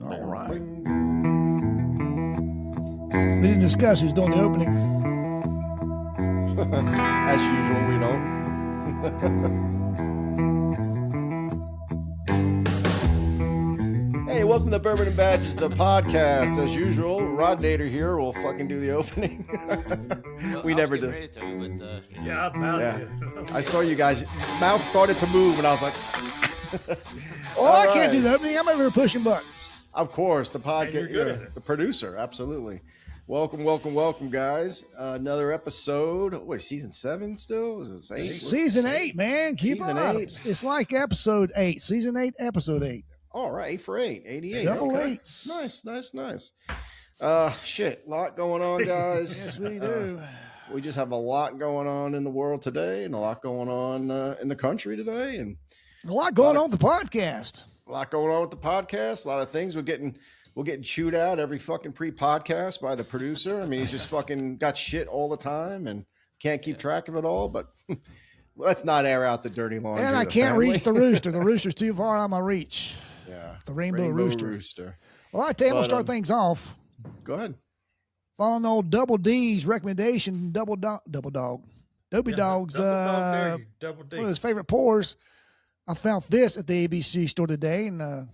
All right. We didn't discuss who's doing the opening. As usual, we don't. Hey, welcome to Bourbon and Badges, the podcast. As usual, Rodnator here will fucking do the opening. We never do. Yeah, I'm I saw you guys. Mouth started to move, and I was like, I can't do the opening. I'm over here pushing buttons. Of course, the podcast, you're good at it. The producer, absolutely. Welcome, guys. Another episode. Wait, season 7 still? Is it 8? Season 8, man. Keep Season up. 8. It's like episode 8. Season 8, episode 8. All right, 8 for 8. 88. Double okay. eights. Nice. Shit, lot going on, guys. Yes, we do. We just have a lot going on in the world today, and a lot going on in the country today, and A lot going on with the podcast. a lot going on with the podcast. A lot of things we're getting chewed out every fucking pre-podcast by the producer. I mean, he's just fucking got shit all the time and can't keep track of it all. But let's not air out the dirty laundry. And I can't reach the rooster. The rooster's too far out of my reach. Yeah, The rainbow rooster. Well, I tell you, I'm going to start things off. Go ahead. Following old Double D's recommendation, Double Dog, Dobie Dog's, Double D. one of his favorite pours. I found this at the ABC store today, and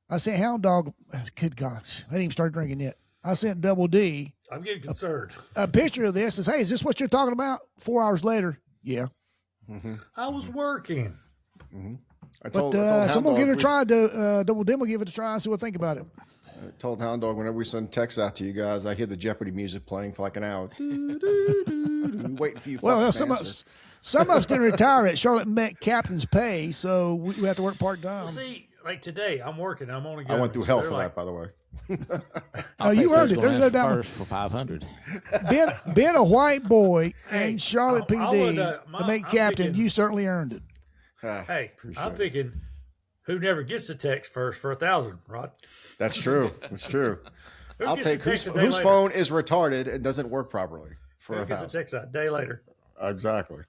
I sent Hound Dog. Good God, I didn't even start drinking yet. I sent Double D I'm getting concerned. a picture of this. Says, "Hey, is this what you're talking about?" 4 hours later, yeah. I was working. I told Someone Hound give it a Dog try. Double D will give it a try and see what think about it. I told Hound Dog whenever we send texts out to you guys, I hear the Jeopardy music playing for like an hour. Waiting for you. Well, fuckers to some answer. of us didn't retire at Charlotte Met captain's pay, so we have to work part time. See, like today, I'm working. I'm only. I went through hell for that, by the way. No, you earned it. There's no doubt. First for 500. Being a white boy Hey, and Charlotte I PD would, to I'm make captain, thinking- you certainly earned it. Hey, Appreciate I'm it. thinking, who never gets the text first for 1,000, Rod? That's true. It's true. Who I'll gets the take whose text a day later? phone is retarded and doesn't work properly for Who a gets a thousand. text a day later? Exactly.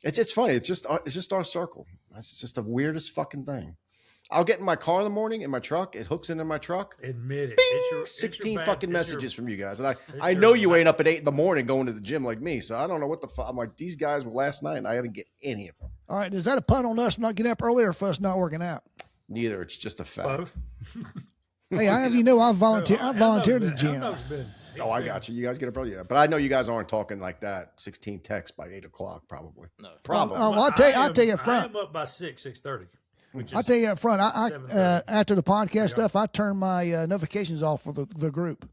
It's funny. It's just our circle. It's just the weirdest fucking thing. I'll get in my car in the morning in my truck. It hooks into my truck. Admit it. Bing! It's your 16 bad- fucking it's your- messages from you guys. And I your know you bad- ain't up at 8 in the morning going to the gym like me. So I don't know what the fuck. I'm like, these guys were last night and I didn't get any of them. All right, is that a pun on us not getting up earlier or for us not working out? Neither. It's just a fact. Both. Hey, I have you know I volunteered at the gym. Oh, I got you. You guys get up early. Yeah. But I know you guys aren't talking like that. 16 texts by 8 o'clock, probably. No. Probably. Oh, I'll tell you up front. I am up by 6:30. I'll tell you up front. I 7:30. after the podcast stuff, I turn my notifications off for the group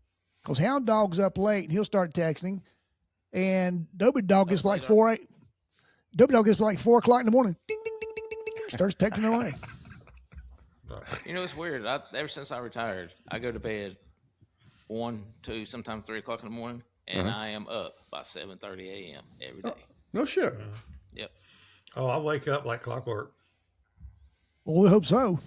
because Hound Dog's up late and he'll start texting, and Dobie Dog gets like 4 o'clock in the morning. Ding ding ding ding ding ding. Starts texting away. You know, it's weird. Ever since I retired, I go to bed 1, 2, sometimes 3 o'clock in the morning, and I am up by 7:30 a.m. every day. No shit. Yep. Oh, I wake up like clockwork. Well, we hope so.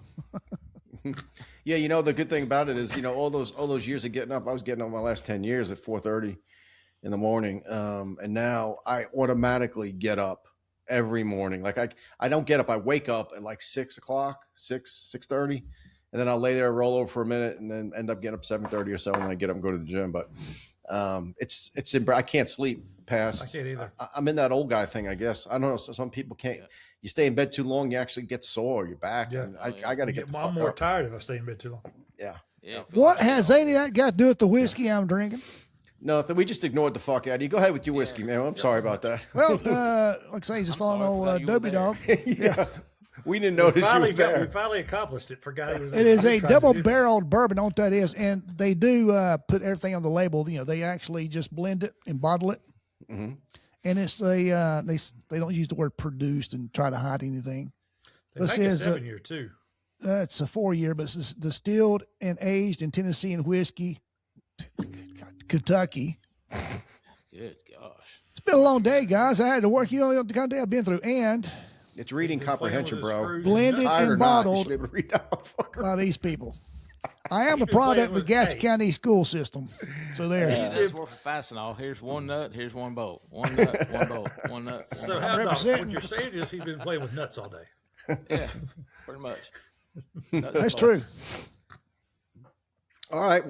Yeah, you know, the good thing about it is, you know, all those years of getting up, I was getting up my last 10 years at 4:30 in the morning. And now I automatically get up every morning. Like I don't get up. I wake up at like 6 o'clock, 6:30, and then I'll lay there, roll over for a minute, and then end up getting up 7:30 or so when I get up and go to the gym. But I can't sleep past. I can't either. I'm in that old guy thing, I guess. I don't know. So some people can't. You stay in bed too long, you actually get sore. Your back. Yeah. And I got to get the fuck I'm more up. tired if I stay in bed too long. Yeah. Yeah. What has any of that got to do with the whiskey I'm drinking? No, we just ignored the fuck out of you. Go ahead with your whiskey, man. I'm sorry about that. Well, like I say, just following sorry for old that. You were Dobie there. Dog. Yeah. We didn't notice you were We there. finally accomplished it. Forgot he was. It is a trying to do that. double-barreled bourbon. I know what that is, and they do put everything on the label. You know, they actually just blend it and bottle it, and it's they don't use the word produced and try to hide anything. They This make a is 7-year too. It's a 4-year, but it's distilled and aged in Tennessee and whiskey, Kentucky. Good gosh. It's been a long day, guys. I had to work. You know the kind of day I've been through, and It's reading comprehension, bro. Blended Tired or and not, you bottled should be able to read that motherfucker. by these people. I am a You've been playing product of the with- Gaston hey. County school system. So there. Yeah, that's worth a Fastenal. Here's one nut. Here's one bolt. One nut. One bolt. One nut. So One how nut. about representing. what you're saying is he's been playing with nuts all day. Yeah, pretty much. That's true. All right.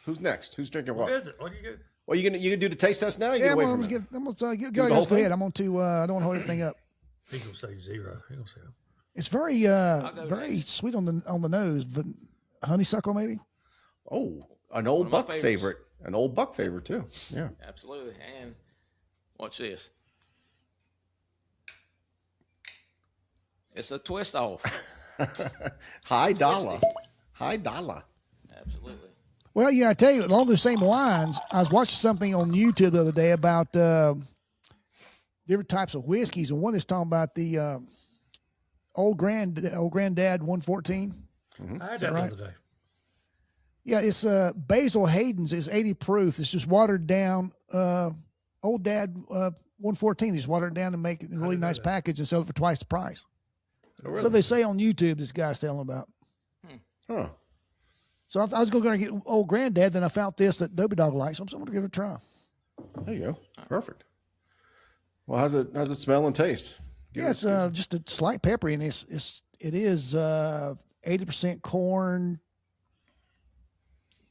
Who's next? Who's drinking what? What is it? What do you get? Well, you gonna do the taste test now? Or you Yeah, gonna wait I'm for gonna me? go the whole ahead. thing? I'm on to. I don't want to hold everything up. He gonna say 0. He gonna say It's very very sweet on the nose, but honeysuckle maybe. Oh, an old of my buck favorites. favorite. An old buck favorite too. Yeah. Absolutely. And watch this. It's a twist off. High dollar. Twisty. High dollar. Absolutely. Well, yeah, I tell you, along those same lines, I was watching something on YouTube the other day about different types of whiskeys, and one is talking about the old granddad 114. I had that the other day. Yeah, it's Basil Hayden's. It's 80 proof. It's just watered down. Old Dad 114. Just watered down and make it in a really didn't know nice that. package and sell it for twice the price. Oh, really? So they say on YouTube, this guy's telling about. Huh. So I was going to get old granddad, then I found this that Dobie Dog likes, so I'm going to give it a try. There you go. Perfect. Well, how's it smell and taste? Give Yeah, us- it's just a slight peppery, and it is 80% corn.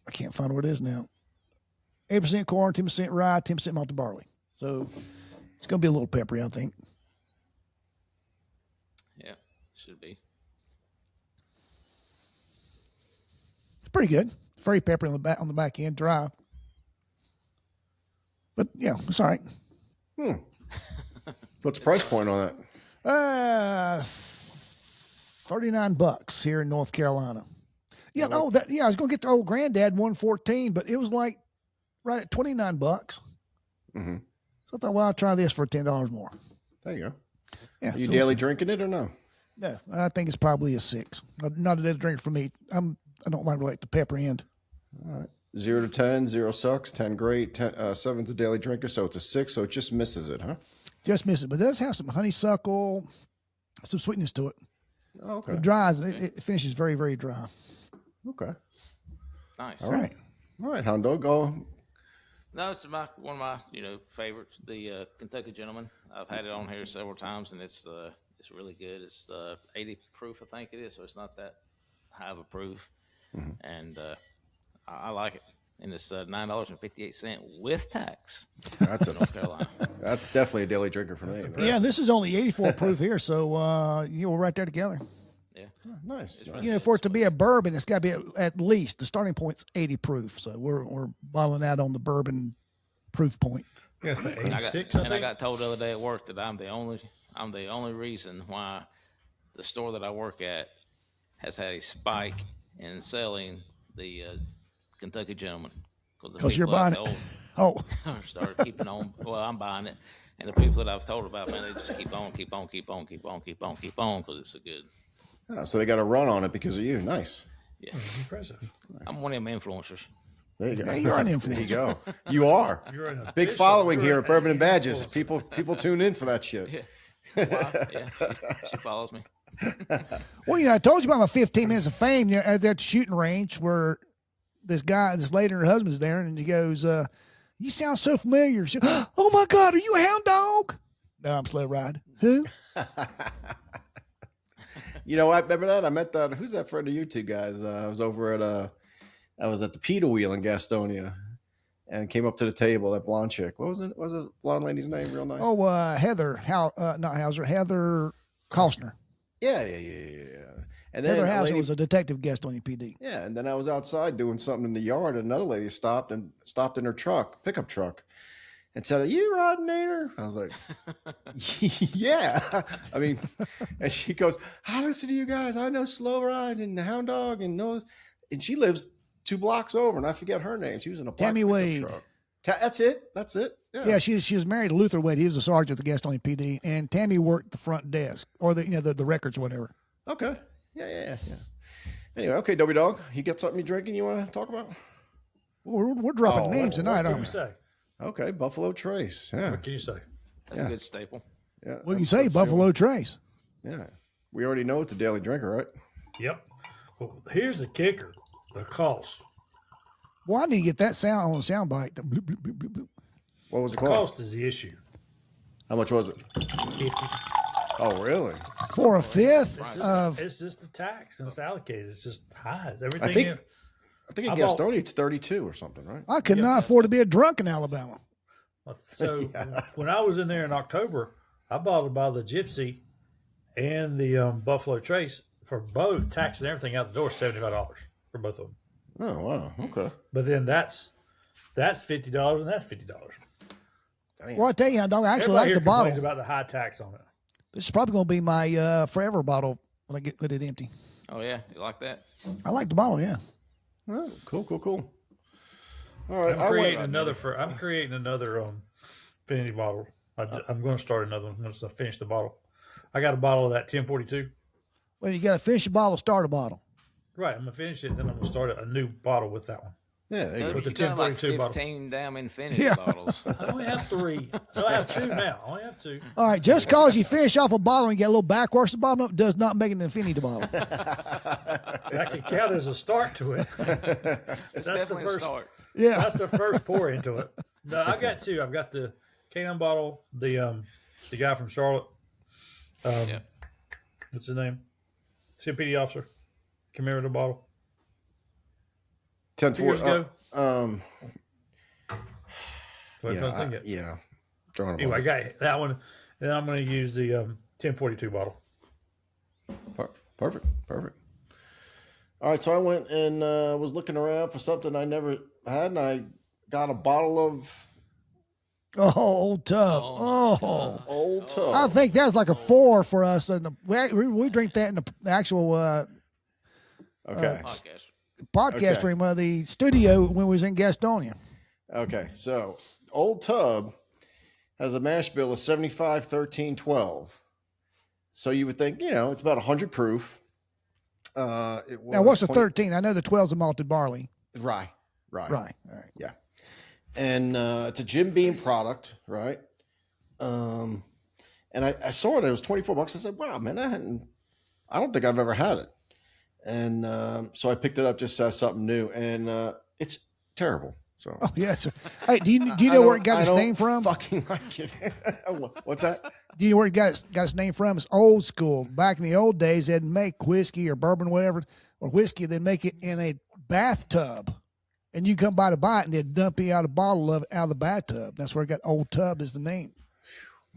I can't find what it is now. 80% corn, 10% rye, 10% malted barley. So it's going to be a little peppery, I think. Yeah, should be. It's pretty good. It's very peppery on the back end, dry. But yeah, it's all right. What's the price point on that? $39 here in North Carolina. Yeah, I was going to get the old granddad 114, but it was like right at $29. Mm-hmm. So I thought, well, I'll try this for $10 more. There you go. Yeah, Are you so daily drinking it or no? No, I think it's probably a 6. Not a daily drink for me. I don't like really like the pepper end. All right. 0 to 10, 0 sucks, 10 great, 7's a daily drinker, so it's a 6, so it just misses it, huh? Just miss it, but it does have some honeysuckle, some sweetness to it. Oh, okay. It dries. It finishes very, very dry. Okay. Nice. All right. All right, Hound Dog, go. No, it's one of my favorites. The Kentucky Gentleman. I've had it on here several times, and it's really good. It's 80 proof, I think it is, so it's not that high of a proof, and I like it. And it's $9.58 with tax. That's North Carolina. That's definitely a daily drinker for me. Yeah, this is only 84 proof here, so we're right there together. Yeah. Nice. It's really You know, for it to be a bourbon, it's got to be at least the starting point's 80 proof. So we're bottling out on the bourbon proof point. Yes, the And 86. I got told the other day at work that I'm the only reason why the store that I work at has had a spike in selling the Kentucky Gentleman. Because you're buying it. Oh, Started keeping on. Well, I'm buying it, and the people that I've told about, man, they just keep on because it's so good. Yeah, so they got a run on it because of you. Nice. Yeah, Impressive. I'm one of them influencers. There you go. yeah, you're an There you influencer. go. You are. You're an Big official. following You're here an at Bourbon and Badges. influencer. People tune in for that shit. Yeah. Wife, yeah, she follows me. Well, I told you about my 15 minutes of fame there at the shooting range where this lady and her husband's there, and he goes, "You sound so familiar." She, "Oh my God, are you a Hound Dog?" No, I'm Slow Ride. Who? You know, I remember that. I met that. Who's that friend of you two guys? I was over at I was at the Peter Wheel in Gastonia, and came up to the table. That blonde chick. What was it? Was it blonde lady's name? Real nice. Oh, Heather. Not Hauser. Heather Costner. Yeah. And then Heather a Hauser lady- was a detective guest on UPD. Yeah, and then I was outside doing something in the yard, and another lady stopped in her pickup truck, and said, "Are you Rod Nader?" I was like, "Yeah." I mean, and she goes, "I listen to you guys. I know Slow Ride and the Hound Dog, and she lives 2 blocks over, and I forget her name. She was in a black Tammy pickup Wade. truck. That's it. Yeah, she was married to Luther Wade. He was a sergeant at the Gastonia PD, and Tammy worked the front desk or the records, whatever. Okay. Yeah. Anyway, okay, Dobie Dog, you got something you drinking you want to talk about? We're dropping Oh, names tonight, What can aren't you we? say? Okay, Buffalo Trace. Yeah. What can you say? That's a good staple. Yeah. We can say that's Buffalo Trace. Yeah. We already know it's a daily drinker, right? Yep. Well, here's the kicker: the cost. Well, I need to get that sound on the sound bite. The bloop, bloop, bloop, bloop, bloop. What was the The cost? cost is the issue. How much was it? 50. Oh, really? For a fifth It's just, of it's just the tax and it's allocated. It's just high. It's everything. I think I think in I bought- Gastonia it's 32 or something, right? I could not afford to be a drunk in Alabama. So when I was in there in October, I bought a bottle of Gypsy and the Buffalo Trace for both, tax and everything out the door, $75 for both of them. Oh wow, okay. But then that's $50 and that's $50. Damn. Well, I tell you, Hound Dog, I actually Everybody like here the complains bottle. about the high tax on it. This is probably going to be my forever bottle when I get it empty. Oh yeah, you like that? I like the bottle, yeah. Oh, cool. All right, I'm creating another Infinity bottle. I'm going to start another one once I finish the bottle. I got a bottle of that 1042. Well, you got to finish a bottle, start a bottle. Right, I'm gonna finish it, then I'm gonna start a new bottle with that one. Yeah, there you No, go. With the you got like 1042 bottle. 15 damn Infinity Yeah. bottles. I only have 3. No, I have 2 now. I only have 2. All right, just because you finish off a bottle and get a little backwash at the bottom of it does not make it an infinity bottle. That can count as a start to it. It's That's the definitely first. a start. Yeah. That's the first pour into it. No, I've got 2. I've got the K9 bottle. The guy from Charlotte. Yeah. What's his name? CPD officer. Commemorative bottle. 10 years ago. So I don't think it. yeah. Drawing a Anyway, I blank. got that one. Then I'm going to use the 1042 bottle. Perfect. All right, so I went and was looking around for something I never had, and I got a bottle of Oh, old tub. Oh, Oh. Old Tub. I think that's like a 4 for us. And we drink that in the actual Okay. Podcast. podcast Okay. room of the studio when we was in Gastonia. Okay, so Old Tub has a mash bill of 75, 13, 12. So you would think, it's about 100 proof. It was Now, what's the 20 13? I know the 12's a malted barley. Rye. Right. All right. Yeah. And it's a Jim Beam product, right? And I saw it. It was $24. I said, wow, man, I don't think I've ever had it. And so I picked it up just as something new. And it's terrible. So Oh, yeah. Hey, do you know where it got its name from? Fucking like it. What's that? Do you know where it got its name from? It's old school. Back in the old days, they'd make whiskey or bourbon, whatever, or whiskey. They'd make it in a bathtub, and you come by to buy it, and they'd dump you out a bottle of it out of the bathtub. That's where it got Old Tub is the name.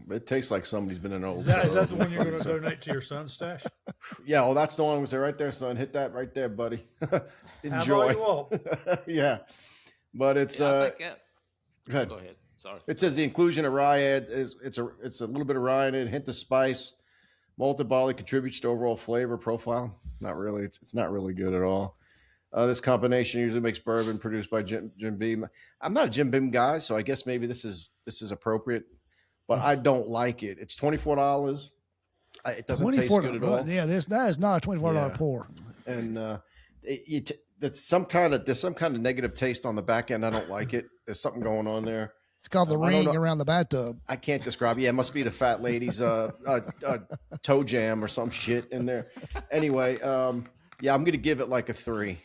It tastes like somebody's been in an old. Is that tub. the one you're going to donate to your son's stash? Yeah, well, that's the one. I was there right there, son. Hit that right there, buddy. Have all Enjoy. you want. Yeah, but it's Yeah, I think that. go ahead. Go ahead. Sorry. It says the inclusion of rye is it's a little bit of rye in it, hint of spice. Malted barley contributes to overall flavor profile. Not really. It's not really good at all. This combination usually makes bourbon produced by Jim Beam. I'm not a Jim Beam guy, so I guess maybe this is appropriate, but I don't like it. It's $24. It doesn't taste good at all. Yeah, that is not a $24 Yeah. pour. And there's some kind of negative taste on the back end. I don't like it. There's something going on there. It's called the I don't ring know. around the bathtub. I can't describe. Yeah, it must be the fat lady's toe jam or some shit in there. Anyway, yeah, I'm gonna give it like a 3.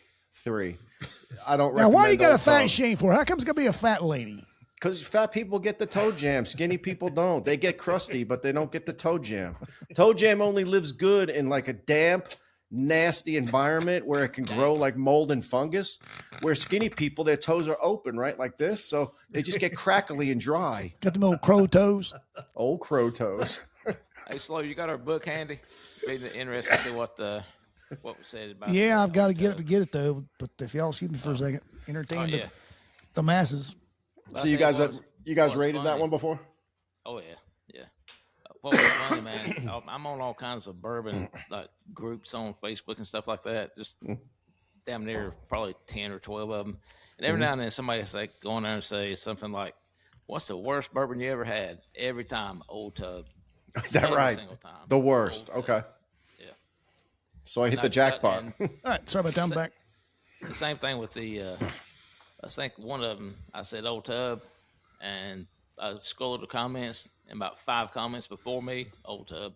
I don't. Now, why do you got a Old fat Tub. shame for? How come it's gonna be a fat lady? Because fat people get the toe jam. Skinny people don't. They get crusty, but they don't get the toe jam. Toe jam only lives good in like a damp, nasty environment where it can grow like mold and fungus. Where skinny people, their toes are open, right, like this, so they just get crackly and dry. Got them old crow toes. Old crow toes. Hey, Slow, you got our book handy? Be interested to see what was said about. Yeah, the I've got to Old get it Tub. to get it though. But if y'all excuse me for a second, entertain Oh, yeah. the masses. So you I guys, think you guys what's rated that funny- one before? Oh yeah. What was funny, man? I'm on all kinds of bourbon like groups on Facebook and stuff like that. Just damn near probably 10 or 12 of them. And every now and then somebody say go on there and say something like, "What's the worst bourbon you ever had?" Every time, Old Tub. Is that Every right? single time. The worst. Old Tub. Okay. Yeah. So I hit And the I- jackpot. and All right, sorry about that. I'm back. the same thing with the. I think one of them I said Old Tub, and I scrolled the comments, and about 5 comments before me, Old Tub.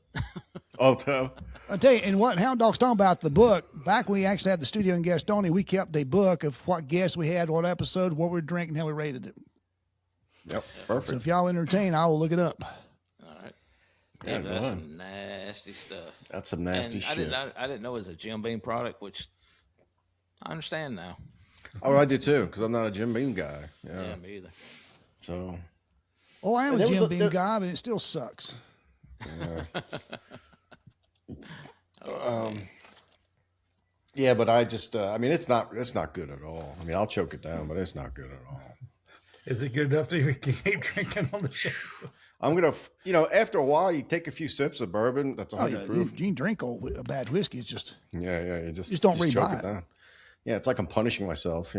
Old Tub. I'll tell you, and what Hound Dog's talking about, the book, back when we actually had the studio in Gastonia, we kept a book of what guests we had, what episode, what we were drinking, how we rated it. Yep. So Perfect. if y'all entertain, I will look it up. All right. Yeah, Yeah, go that's on. some nasty stuff. That's some nasty And shit. I didn't know it was a Jim Beam product, which I understand now. Oh, I did too, because I'm not a Jim Beam guy. Yeah. Yeah, me either. So. Oh, I am And a there was Jim a- Beam there- guy, but it still sucks. Yeah, but I just, I mean, it's not good at all. I mean, I'll choke it down, but it's not good at all. Is it good enough to even keep drinking on the show? I'm gonna, after a while, you take a few sips of bourbon. That's 100 proof. You can drink a bad whiskey. It's just Yeah, you just don't choke rebuy it it. down. Yeah, it's like I'm punishing myself,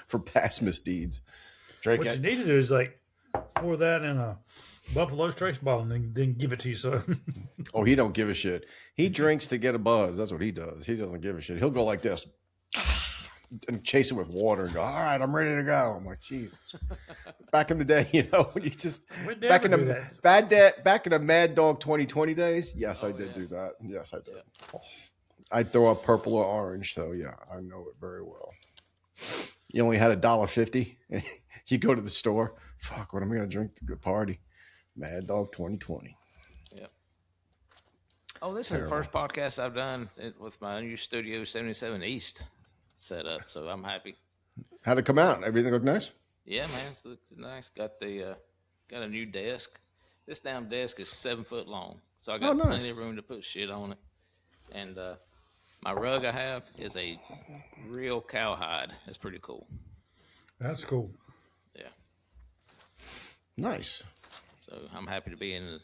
for past misdeeds. Drake, What you need to do is like pour that in a Buffalo's Trace bottle and then give it to you. So oh, he don't give a shit. He drinks to get a buzz. That's what he does. He doesn't give a shit. He'll go like this and chase it with water and go, all right, I'm ready to go. I'm like, Jesus. Back in the day, when you just We'd back never in do the that. back in the Mad Dog 2020 days. Yes, I did do that. Yes, I did. I'd throw up purple or orange. So yeah, I know it very well. You only had $1.50 and you go to the store. Fuck, what am I going to drink to good party? Mad Dog 2020. Yep. Oh, this is the first podcast I've done with my new Studio 77 East set up, so I'm happy. How'd it come out? Everything look nice? Yeah, man, it's looking nice. Got a new desk. This damn desk is 7 foot long, so I got nice. plenty of room to put shit on it. And my rug I have is a real cowhide. It's pretty cool. that's cool. Yeah. Nice. So I'm happy to be in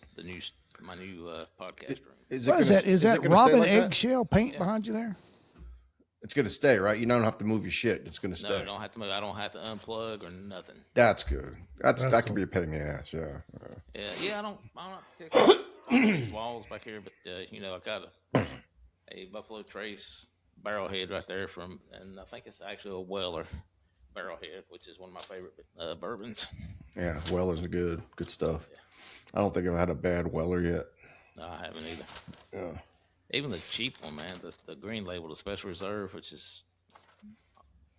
my new podcast room. what is that? Is that gonna stay Robin like that? eggshell paint behind you there? It's going to stay, right? You don't have to move your shit. It's going to stay. No, I don't have to move. I don't have to unplug or nothing. That's good. That cool. can be a pain in the ass. Yeah. Yeah. I don't pick up these walls back here, but I got a Buffalo Trace barrelhead right there and I think it's actually a Weller barrelhead, which is one of my favorite bourbons. Yeah. Weller's good stuff. I don't think I've had a bad Weller yet. No, I haven't either. Yeah. Even the cheap one, man, the green label, the Special Reserve, which is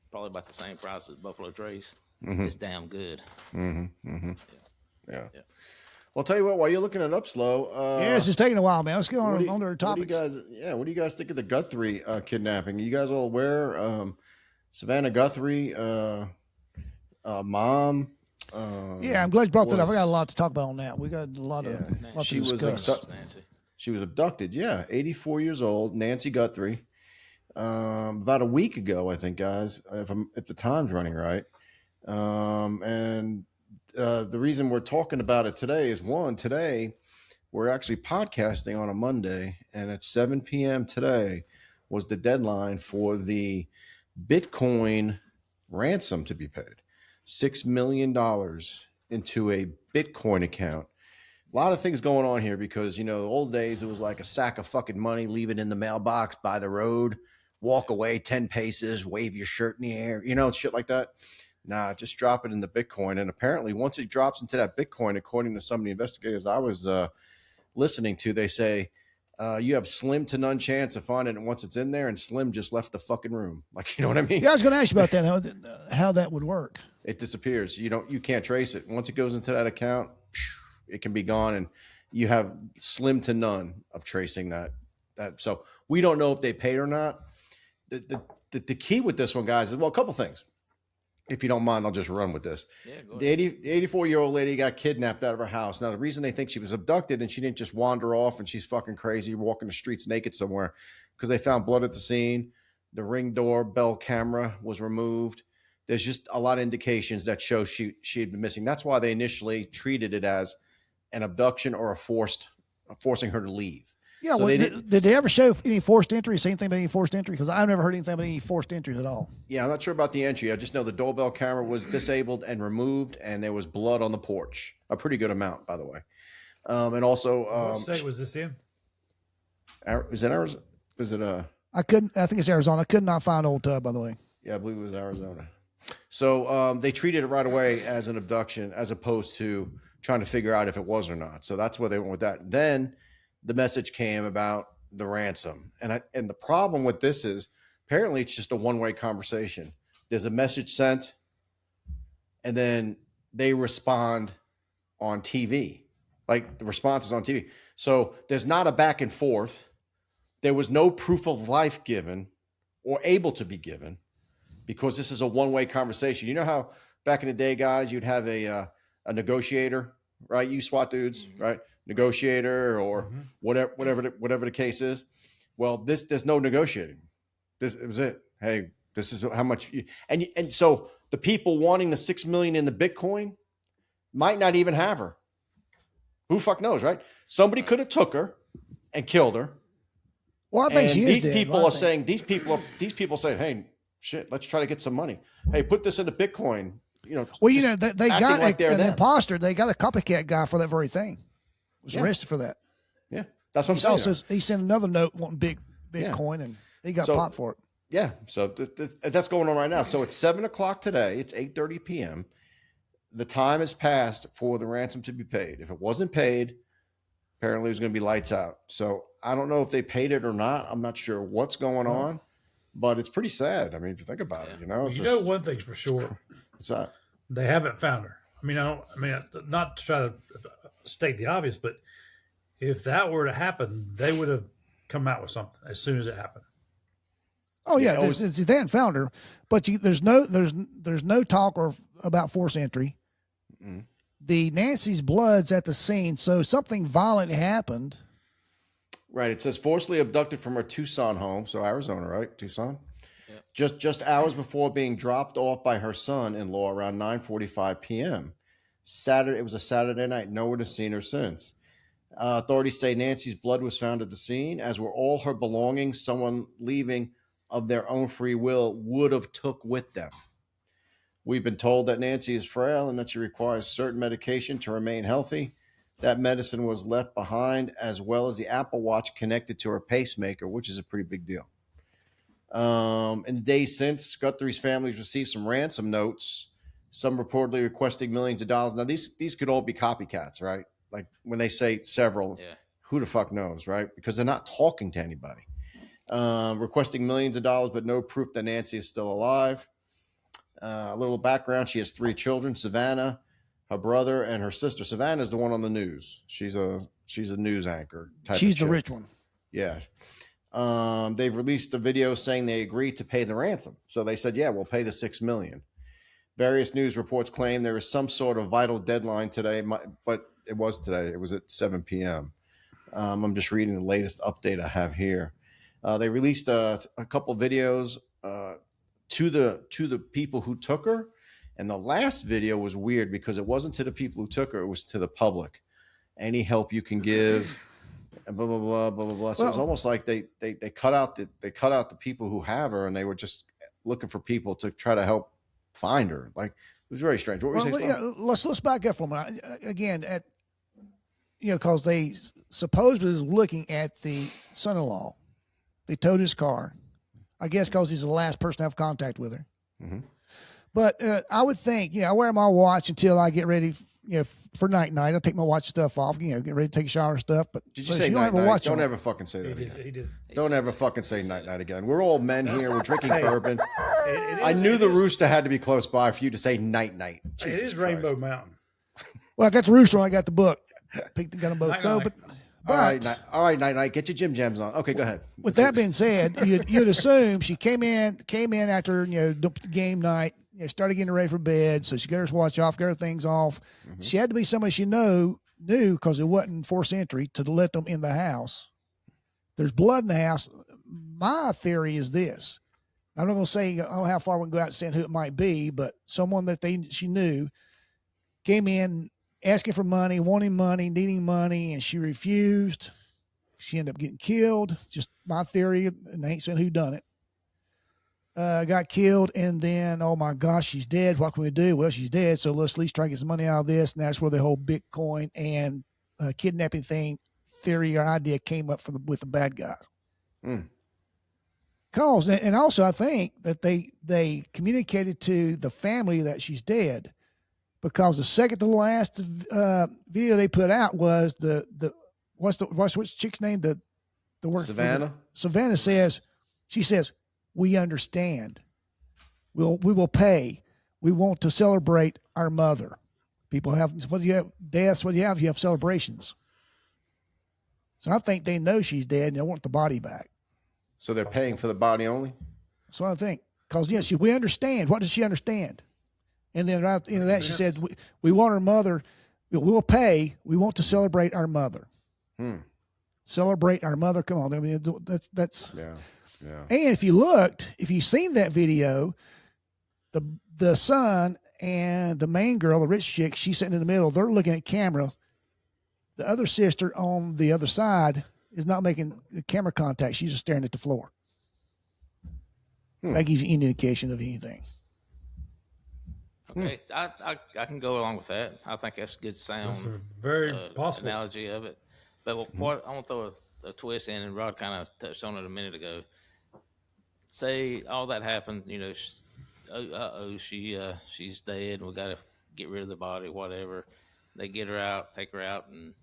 probably about the same price as Buffalo Trace, is damn good. Yeah. Yeah. Well, I'll tell you what, while you're looking it up slow. Yeah, it's just taking a while, man. Let's get what on do you- to our what do you topics. guys, what do you guys think of the Guthrie kidnapping? Are you guys all aware? Savannah Guthrie, mom. Yeah, I'm glad you brought that up. I was- got a lot to talk about on that. We got a lot to She was discuss. Nancy. She was abducted. Yeah, 84 years old, Nancy Guthrie. About a week ago, I think, guys, if the time's running right. And the reason we're talking about it today is today we're actually podcasting on a Monday, and at 7 p.m. today was the deadline for the Bitcoin ransom to be paid. $6 million into a Bitcoin account. A lot of things going on here because, the old days, it was like a sack of fucking money, leave it in the mailbox by the road, walk away 10 paces, wave your shirt in the air, shit like that. Nah, just drop it in the Bitcoin. And apparently once it drops into that Bitcoin, according to some of the investigators I was listening to, they say you have slim to none chance of finding it once it's in there, and Slim just left the fucking room. Like, you know what I mean? Yeah, I was going to ask you about that, how that would work. It disappears. You can't trace it. Once it goes into that account, it can be gone, and you have slim to none of tracing that. So we don't know if they paid or not. The key with this one, guys, is, well, a couple things. If you don't mind, I'll just run with this. Yeah, go The ahead. 84-year-old lady got kidnapped out of her house. Now, the reason they think she was abducted and she didn't just wander off and she's fucking crazy walking the streets naked somewhere, because they found blood at the scene. The Ring doorbell camera was removed. There's just a lot of indications that show she had been missing. That's why they initially treated it as an abduction or forcing her to leave. Yeah, So well, they did they ever show any forced entry? Say anything about any forced entry? Because I've never heard anything about any forced entries at all. Yeah, I'm not sure about the entry. I just know the doorbell camera was disabled and removed, and there was blood on the porch. A pretty good amount, by the way. And also, What state was this in? is it Arizona? Is it I think it's Arizona. I could not find Old Tub, by the way. Yeah, I believe it was Arizona. So they treated it right away as an abduction, as opposed to trying to figure out if it was or not. So that's where they went with that. Then the message came about the ransom, and the problem with this is apparently it's just a one-way conversation. There's a message sent, and then they respond on TV. Like, the response is on TV. So there's not a back and forth. There was no proof of life given or able to be given. because this is a one-way conversation. You know how back in the day, guys, you'd have a negotiator, right? You SWAT dudes, right? Negotiator or whatever the case is. Well, there's no negotiating. It was it. Hey, this is how much and so the people wanting the 6 million in the Bitcoin might not even have her. Who fuck knows, right? Somebody could have took her and killed her. Well, I think she is dead. These people saying, hey, shit, let's try to get some money. Hey, put this into Bitcoin. Well, they got like an imposter. They got a copycat guy for that very thing. Was arrested for that. Yeah, that's what I'm saying. He sent another note wanting Bitcoin, and he got popped for it. Yeah, so that's going on right now. So it's 7 o'clock today. It's 8:30 p.m. The time has passed for the ransom to be paid. If it wasn't paid, apparently it was going to be lights out. So I don't know if they paid it or not. I'm not sure what's going on, but it's pretty sad. I mean, if you think about it, one thing's for sure. What's that? They haven't found her. I mean, not to try to state the obvious, but if that were to happen, they would have come out with something as soon as it happened. Oh yeah, they hadn't found her, but there's no talk about forced entry. Mm-hmm. The Nancy's blood's at the scene, so something violent happened. Right. It says forcibly abducted from her Tucson home, so Arizona, right? Tucson. Yeah. Just hours before being dropped off by her son-in-law around 9:45 p.m. Saturday. It was a Saturday night. No one has seen her since. Authorities say Nancy's blood was found at the scene, as were all her belongings. Someone leaving of their own free will would have took with them. We've been told that Nancy is frail and that she requires certain medication to remain healthy. That medicine was left behind, as well as the Apple Watch connected to her pacemaker, which is a pretty big deal. In the days since, Guthrie's family's received some ransom notes, some reportedly requesting millions of dollars. Now, these could all be copycats, right? Like when they say several, who the fuck knows, right? Because they're not talking to anybody. Requesting millions of dollars, but no proof that Nancy is still alive. A little background: she has 3 children: Savannah, her brother, and her sister. Savannah is the one on the news. She's a news anchor type. She's the rich one. Yeah. They've released a video saying they agreed to pay the ransom. So they said, "Yeah, we'll pay the 6 million." Various news reports claim there is some sort of vital deadline today, but it was today. It was at 7 p.m. I'm just reading the latest update I have here. They released a couple videos to the people who took her, and the last video was weird because it wasn't to the people who took her; it was to the public. Any help you can give, and blah blah blah blah blah blah. So it was almost like they cut out the people who have her, and they were just looking for people to try to help find her. Like, it was very strange. What were you saying? Yeah, let's back up for a minute. Again, because they supposedly was looking at the son-in-law. They towed his car, I guess, because he's the last person to have contact with her. Mm-hmm. But I would think, I wear my watch until I get ready, for night. I'll take my watch stuff off, get ready to take a shower and stuff. But did you say night? Don't ever fucking say that again. He did. Don't ever fucking say night again. We're all men here. We're drinking bourbon. I knew the rooster had to be close by for you to say night. It is Rainbow Mountain. Well, I got the rooster when I got the book. Got them both. All right, night. Get your Jim Jams on. Okay, go ahead. With that being said, you'd assume she came in after game night. Started getting ready for bed, so she got her watch off, got her things off. Mm-hmm. She had to be somebody she knew because it wasn't forced entry to let them in the house. There's blood in the house. My theory is this: I'm not going to say I don't know how far we can go out saying who it might be, but someone that she knew came in asking for money, wanting money, needing money, and she refused. She ended up getting killed. Just my theory, and they ain't saying who done it. Got killed, and then, oh my gosh, she's dead. What can we do? Well, she's dead, so let's at least try to get some money out of this. And that's where the whole Bitcoin and kidnapping thing theory or idea came up with the bad guys. Cause, and also I think that they communicated to the family that she's dead. Because the second to the last video they put out was what's chick's name? The work Savannah. Savannah says, we understand. We will pay. We want to celebrate our mother. People have what do you have? Deaths. What do you have? You have celebrations. So I think they know she's dead and they want the body back. So they're paying for the body only. That's what I think. Because we understand. What does she understand? And then right at the end of that, she said, "We want her mother. We'll pay. We want to celebrate our mother. Celebrate our mother. Come on, I mean that's yeah. And if you seen that video, the son and the main girl, the rich chick, she's sitting in the middle. They're looking at camera. The other sister on the other side is not making the camera contact. She's just staring at the floor. That gives you any indication of anything. Okay, I can go along with that. I think that's a good sound. That's a very possible analogy of it. But what I want to throw a twist in, and Rod kind of touched on it a minute ago. Say all that happened, she's dead, and we got to get rid of the body, whatever. They get her out, take her out, and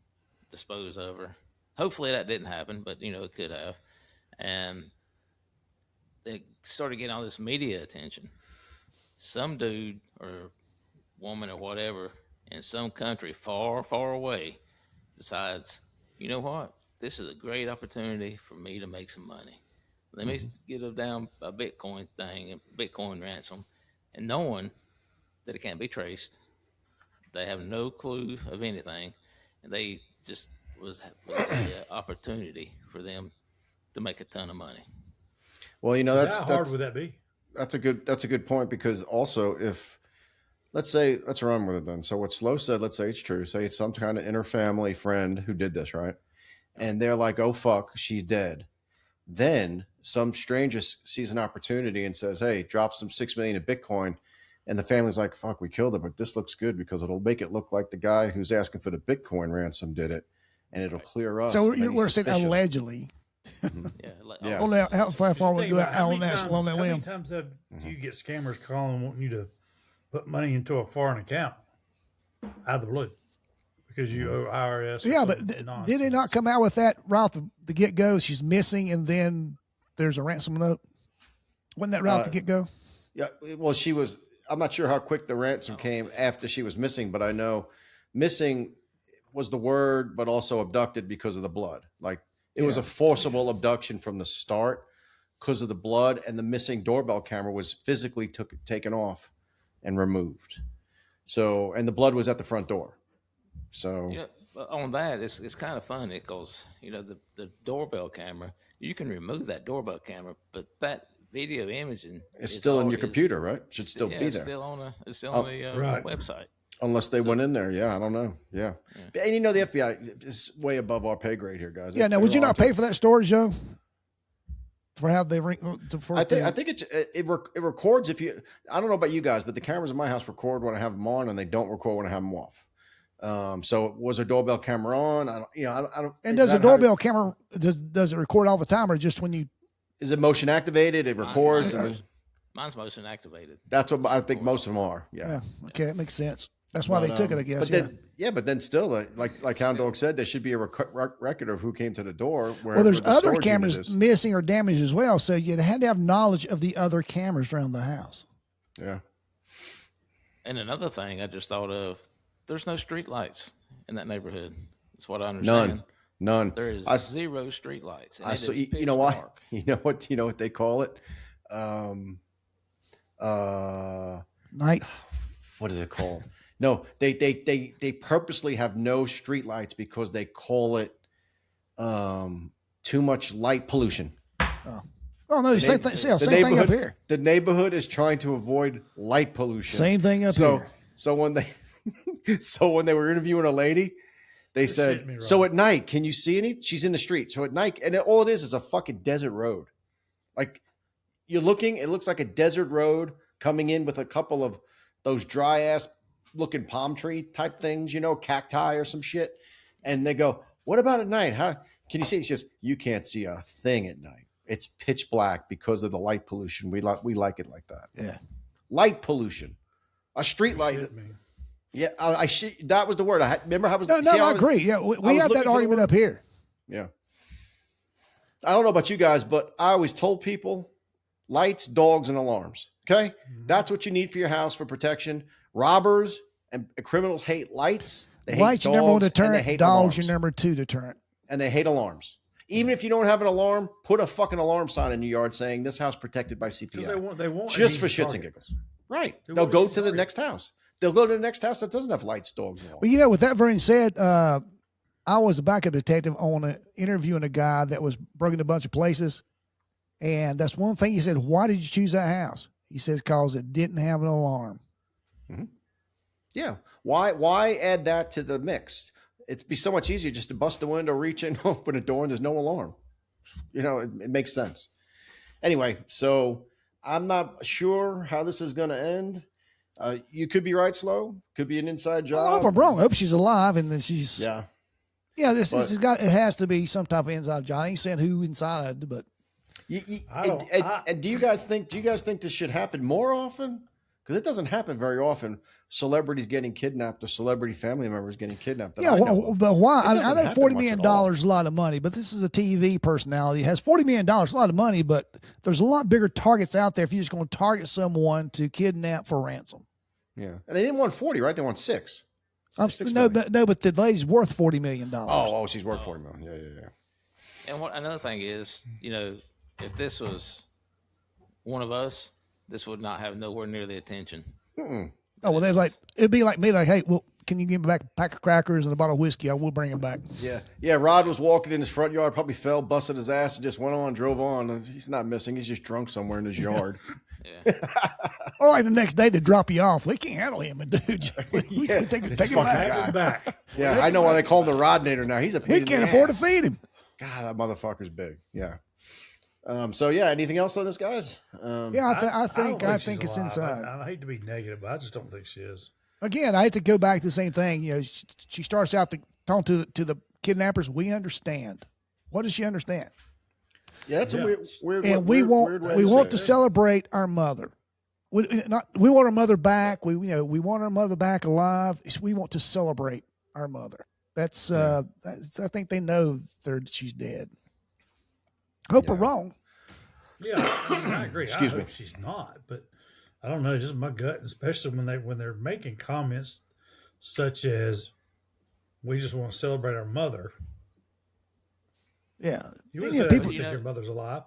dispose of her. Hopefully that didn't happen, but it could have. And they started getting all this media attention. Some dude or woman or whatever in some country far, far away decides, you know what? This is a great opportunity for me to make some money. Let me get down a Bitcoin thing, a Bitcoin ransom, and knowing that it can't be traced. They have no clue of anything, and they just was the opportunity for them to make a ton of money. Well, how hard would that be? That's a good point, because also if let's run with it then. So what Slow said, let's say it's true. Say it's some kind of inter-family friend who did this, right? And they're like, oh fuck, she's dead. Then some stranger sees an opportunity and says, hey, drop some 6 million in Bitcoin. And the family's like, fuck, we killed her, but this looks good because it'll make it look like the guy who's asking for the Bitcoin ransom did it, and it'll clear us. So we're saying allegedly. Yeah. How far would we go out on that limb? How many times do you get scammers calling wanting you to put money into a foreign account out of the blue because you owe IRS? Yeah, but did they not come out with that right off the get go? She's missing, and then there's a ransom note. Wasn't that right off the get go? Yeah. Well, she was. I'm not sure how quick the ransom came after she was missing, but I know missing was the word, but also abducted because of the blood. Like it was a forcible abduction from the start because of the blood, and the missing doorbell camera was physically taken off and removed. So, and the blood was at the front door. So on that, it's kind of funny because the doorbell camera, you can remove that doorbell camera, but that video imaging it's still in your computer, right? Should still be there. It's still on the website. Unless they went in there. Yeah, I don't know. Yeah. And the FBI is way above our pay grade here, guys. Yeah. Now, would you not pay for that storage, Joe? For how they I think it records if you. I don't know about you guys, but the cameras in my house record when I have them on, and they don't record when I have them off. So was there doorbell camera on? I don't. And does the doorbell camera does it record all the time, or just when you? Is it motion activated? It records. Mine's motion activated. That's what I think most of them are. Yeah. Okay, that makes sense. That's why they took it, I guess. But then still, like Hound Dog said, there should be a record of who came to the door. Well, there's other cameras missing or damaged as well, so you had to have knowledge of the other cameras around the house. Yeah. And another thing I just thought of: there's no street lights in that neighborhood. That's what I understand. None. There is zero street lights. You know why? You know what they call it? Night. What is it called? No, they purposely have no street lights because they call it too much light pollution. Oh no, same thing up here. The neighborhood is trying to avoid light pollution. Same thing up here. So when they were interviewing a lady, they said, so at night, can you see any? She's in the street. So at night, and all it is a fucking desert road. Like you're looking, it looks like a desert road coming in with a couple of those dry ass looking palm tree type things, cacti or some shit. And they go, what about at night? How can you see? It's just, you can't see a thing at night. It's pitch black because of the light pollution. We like it like that. Yeah. Light pollution. A street light. Yeah, that was the word. Remember how I was. No, I agree. Yeah, we had that argument up here. Yeah. I don't know about you guys, but I always told people lights, dogs, and alarms. Okay? Mm-hmm. That's what you need for your house for protection. Robbers and criminals hate lights. They hate lights, dogs, your number one deterrent. Hate dogs, alarms. your number two deterrent. And they hate alarms. Even if you don't have an alarm, put a fucking alarm sign in your yard saying this house protected by Because CPI. they want Just an for easy shits and target. giggles. Right. They They'll want an go easy to the target. next house. They'll go to the next house that doesn't have lights, dogs, and all. Well, you know, with that being said, I was a backup detective on interviewing a guy that was broken a bunch of places. And that's one thing he said, why did you choose that house? He says, because it didn't have an alarm. Mm-hmm. Yeah. Why add that to the mix? It'd be so much easier just to bust the window, reach in, open a door, and there's no alarm. You know, it makes sense. Anyway, so I'm not sure how this is going to end. You could be right, Slow. Could be an inside job. I hope I'm wrong. I hope she's alive and then she's. Yeah. Yeah, this has got, it has to be some type of inside job. I ain't saying who inside, but. And do you guys think this should happen more often? Because it doesn't happen very often. Celebrities getting kidnapped or celebrity family members getting kidnapped. Yeah, but why? I know $40 million is a lot of money, but this is a TV personality. It has $40 million, a lot of money, but there's a lot bigger targets out there if you're just going to target someone to kidnap for ransom. Yeah, and they didn't want 40, right? They want 6. No, but the lady's worth $40 million. Oh, she's worth 40 million. Yeah. And another thing is, you know, if this was one of us, this would not have nowhere near the attention. Mm-mm. Oh, well, they're like, it'd be like me, like, hey, well, can you give me back a pack of crackers and a bottle of whiskey? I will bring them back. Yeah. Rod was walking in his front yard, probably fell, busted his ass, and just went on, drove on. He's not missing. He's just drunk somewhere in his yard. Yeah. Or like the next day they drop you off. We can't handle him, dude. We can take him back. Yeah, I know why they call him the Rodnator now. He's a pain We in can't the afford to ass. feed him. God, that motherfucker's big. Yeah. So yeah, anything else on this, guys? Yeah, I think she's it's alive. inside. I hate to be negative, but I just don't think she is. Again, I hate to go back to the same thing. You know, she starts out talking to the kidnappers. We understand. What does she understand? Yeah, that's a weird. And weird, we want to celebrate our mother. We want our mother back. We want our mother back alive. We want to celebrate our mother. That's I think they know she's dead. I hope we're wrong. Yeah, I agree. Excuse I me. hope she's not, but I don't know. Just my gut, especially when they're making comments such as, "We just want to celebrate our mother." Yeah, You would yeah, say people think your mother's alive.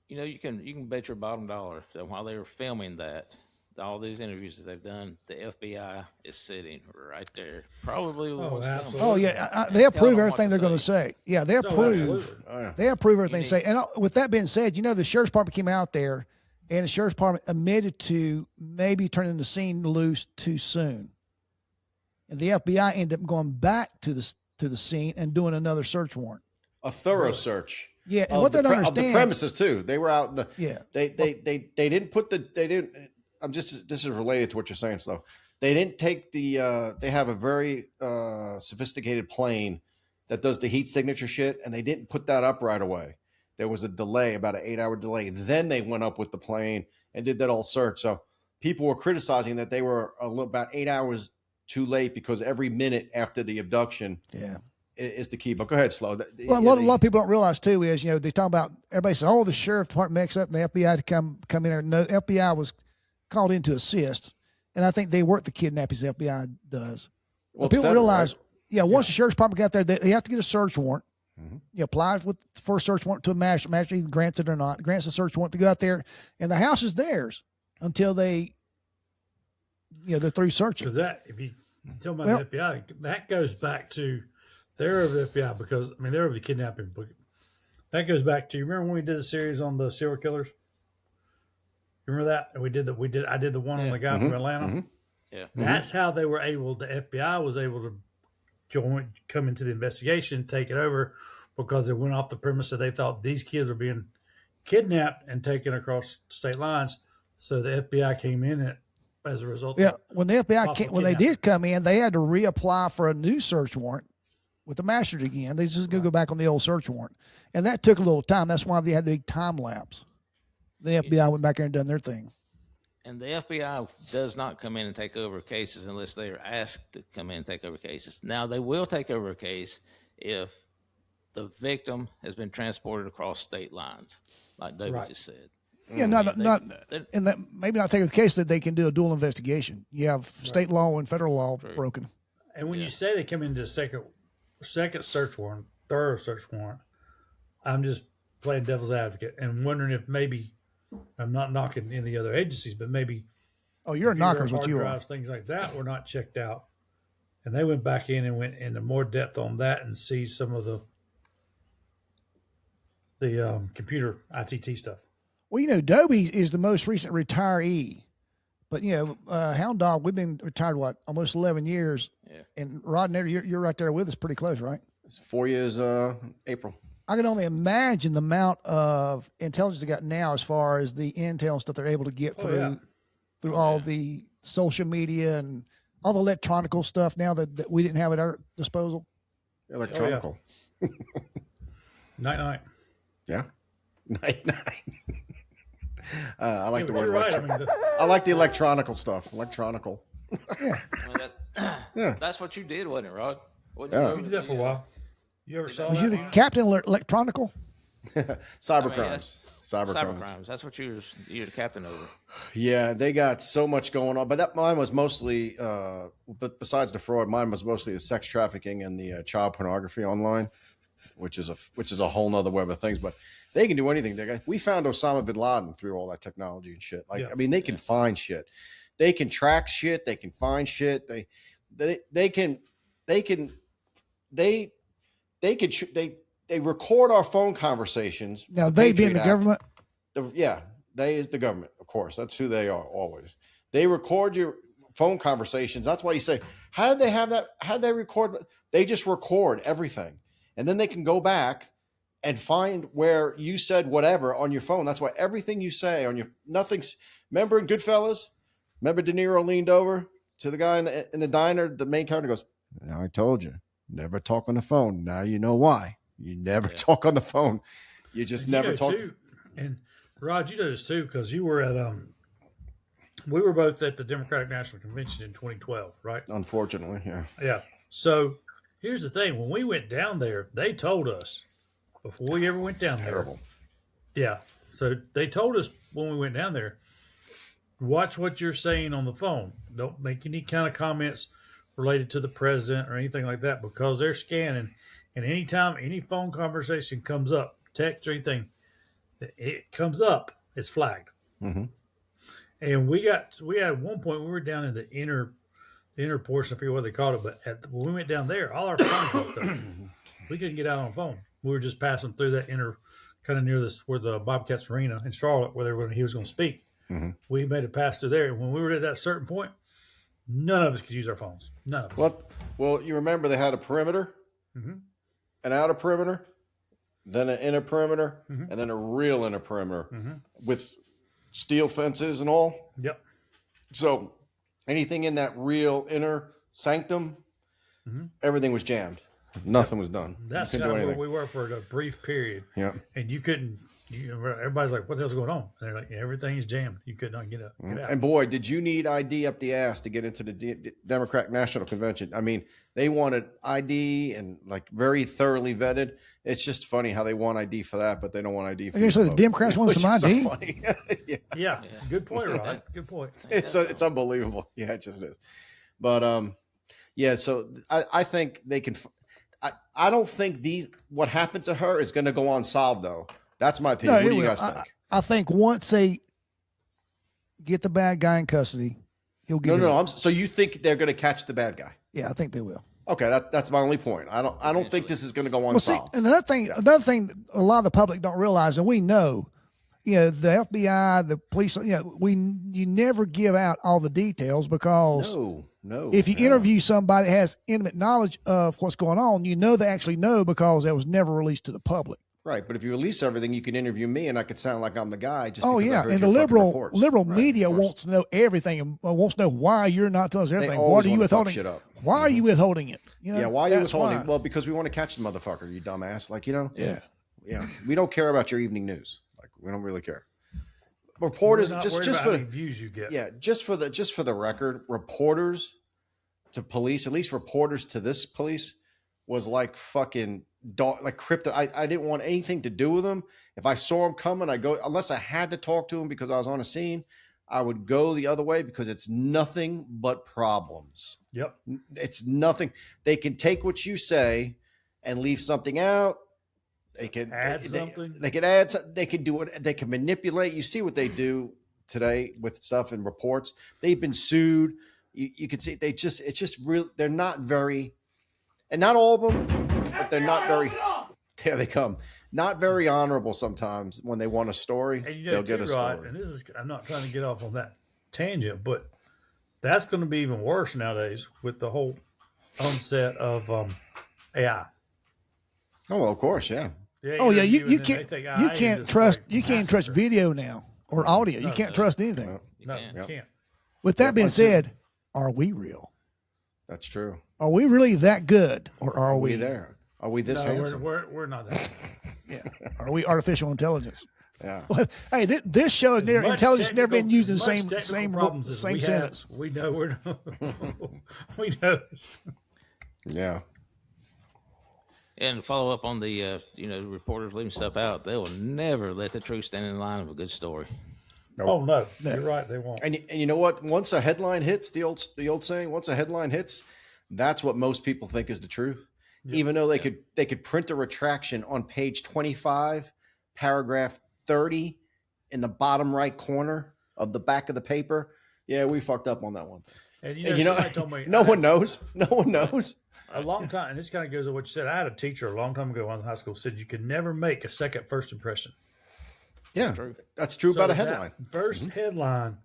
You know, you can bet your bottom dollar that while they were filming that, all these interviews that they've done, the FBI is sitting right there, probably. Absolutely. Oh yeah, they approve everything they're going to say. Yeah, they approve. They approve everything they say. And with that being said, you know, the sheriff's department came out there, and the sheriff's department admitted to maybe turning the scene loose too soon, and the FBI ended up going back to the scene and doing another search warrant, a thorough search. Yeah, and what they don't understand, of the premises too. They were out in the. Yeah. They didn't put the. They didn't. This is related to what you're saying, Slow. They didn't take the. They have a very sophisticated plane that does the heat signature shit, and they didn't put that up right away. There was a delay, about an 8-hour delay. Then they went up with the plane and did that all search. So people were criticizing that they were about 8 hours too late because every minute after the abduction. Yeah. Is the key, but go ahead, Slow. Well, a lot of people don't realize too is, you know, they talk about, everybody says, oh, the sheriff department makes up and the FBI to come in there. No, FBI was called in to assist, and I think they work the kidnappings. The FBI does. Well, people realize, right? Once the sheriff's department got there, they have to get a search warrant. Mm-hmm. You apply for a search warrant to a magistrate. Magistrate either grants it or not. Grants a search warrant to go out there, and the house is theirs until they, they're through searching. Because that, if you tell me the FBI, that goes back to. They're over the FBI because they're over the kidnapping. That goes back to, you remember when we did a series on the serial killers? You remember that? And I did the one on the guy from Atlanta. Mm-hmm. Yeah. That's how they were able, the FBI was able to come into the investigation, take it over, because they went off the premise that they thought these kids were being kidnapped and taken across state lines. So the FBI came in as a result. Yeah. When the FBI when they did come in, they had to reapply for a new search warrant with the magistrate again. They just go back on the old search warrant. And that took a little time. That's why they had the big time lapse. The FBI went back there and done their thing. And the FBI does not come in and take over cases unless they are asked to come in and take over cases. Now, they will take over a case if the victim has been transported across state lines, like David just said. Yeah, and that maybe not take the case that they can do a dual investigation. You have state law and federal law broken. And when you say they come into a second search warrant, third search warrant, I'm just playing devil's advocate and wondering if maybe I'm not knocking any other agencies, but maybe Oh, you're a knocker, is what hard you are. drives, things like that, were not checked out, and they went back in and went into more depth on that and see some of the computer ITT stuff. Well, Dobie is the most recent retiree, but Hound Dog, we've been retired almost 11 years. Yeah. And Rod, you're right there with us, pretty close, right? It's 4 years, April. I can only imagine the amount of intelligence they got now, as far as the intel and stuff they're able to get through all the social media and all the electronical stuff now that we didn't have at our disposal. Electronical. Night. Yeah. Night. I like the word. Right. I like the electronical stuff. Electronical. Yeah. That's what you did, wasn't it, Rod? Yeah. You did that for a while. You ever saw Was that? you the captain of electronical? Cybercrimes. Cybercrimes. That's what you're the captain over. Yeah, they got so much going on, but mine was mostly. But besides the fraud, mine was mostly the sex trafficking and the child pornography online, which is a whole nother web of things. But they can do anything. We found Osama bin Laden through all that technology and shit. I mean, they can find shit. They can track shit. They can find shit. They record our phone conversations. Now, they being the government? They is the government, of course. That's who they are always. They record your phone conversations. That's why you say, how did they have that? How did they record? They just record everything. And then they can go back and find where you said whatever on your phone. That's why everything you say on your nothing's. Remember in Goodfellas? Remember De Niro leaned over to the guy in the diner. The main character goes, "Now I told you, never talk on the phone. Now you know why. You never talk on the phone. You just never talk." Too. And Rod, you know this too, because you were at we were both at the Democratic National Convention in 2012, right? Unfortunately, yeah. Yeah. So here's the thing: when we went down there, they told us before we ever went down there. Terrible. Yeah. So they told us when we went down there, watch what you're saying on the phone. Don't make any kind of comments related to the president or anything like that, because they're scanning. And anytime any phone conversation comes up, text or anything, it comes up, it's flagged. Mm-hmm. And we had one point, we were down in the inner portion, I forget what they called it, but when we went down there, all our phones hooked up. We couldn't get out on the phone. We were just passing through that inner, kind of near where the Bobcats Arena in Charlotte, where he was going to speak. Mm-hmm. We made it pass through there. And when we were at that certain point, none of us could use our phones. None of us. Well, you remember they had a perimeter, an outer perimeter, then an inner perimeter, and then a real inner perimeter with steel fences and all. Yep. So anything in that real inner sanctum, everything was jammed. Nothing was done. That's kind of where we were for a brief period. Yeah. And you couldn't. Everybody's like, "What the hell's going on?" And they're like, "Everything is jammed. You could not get out." And boy, did you need ID up the ass to get into the Democratic National Convention? I mean, they wanted ID and like very thoroughly vetted. It's just funny how they want ID for that, but they don't want ID for. So the Democrats want some ID. So funny. Yeah. Good point, Rod. Good point. It's unbelievable. Yeah, it just is. But yeah. So I think they can. I don't think what happened to her is going to go unsolved though. That's my opinion. What do you guys think? I think once they get the bad guy in custody, he'll get. No. So you think they're going to catch the bad guy? Yeah, I think they will. Okay, that's my only point. I don't think this is going to go unsolved. And another thing, a lot of the public don't realize, and we know, the FBI, the police, you never give out all the details because no. If you interview somebody that has intimate knowledge of what's going on, they actually know because that was never released to the public. Right, but if you release everything, you can interview me, and I could sound like I'm the guy. Just and the liberal media wants to know everything and wants to know why you're not telling us everything. What are you withholding? Why are you withholding it? Why are you withholding? Well, because we want to catch the motherfucker, you dumbass. Yeah. We don't care about your evening news. Like we don't really care. Reporters just for the views you get. Yeah, just for the record, reporters to police, at least reporters to this police, was like fucking like crypto. I didn't want anything to do with them. If I saw them coming, I go, unless I had to talk to them because I was on a scene, I would go the other way because it's nothing but problems. Yep. It's nothing. They can take what you say and leave something out. They can Add something. They can add. They can do it. They can manipulate. You see what they do today with stuff and reports. They've been sued. You can see it's just real. They're not very, and not all of them, but they're not very. There they come. Not very honorable sometimes when they want a story. And they'll get a story. Rod, and I'm not trying to get off on that tangent, but that's going to be even worse nowadays with the whole onset of AI. Oh, well, of course, yeah. You can't trust video now or audio. You can't trust anything. No, you can't. With that being said, are we real? That's true. Are we really that good, or are we there? Are we this handsome? We're not that. Yeah. Are we artificial intelligence? Yeah. Well, hey, this show is intelligence never been used in the same sentence. We know we know. Yeah, Yeah. and to follow up on the reporters leaving stuff out, they will never let the truth stand in line of a good story. Nope. Oh no, you're right. They won't. And you know what? Once a headline hits, the old saying, once a headline hits, that's what most people think is the truth. Yeah. Even though they could print a retraction on page 25, paragraph 30, in the bottom right corner of the back of the paper. Yeah, we fucked up on that one. And you know told me, no one knows. No one knows. A long time, and this kind of goes to what you said. I had a teacher a long time ago when I was in high school said you could never make a second first impression. Yeah, that's true about a headline. First headline,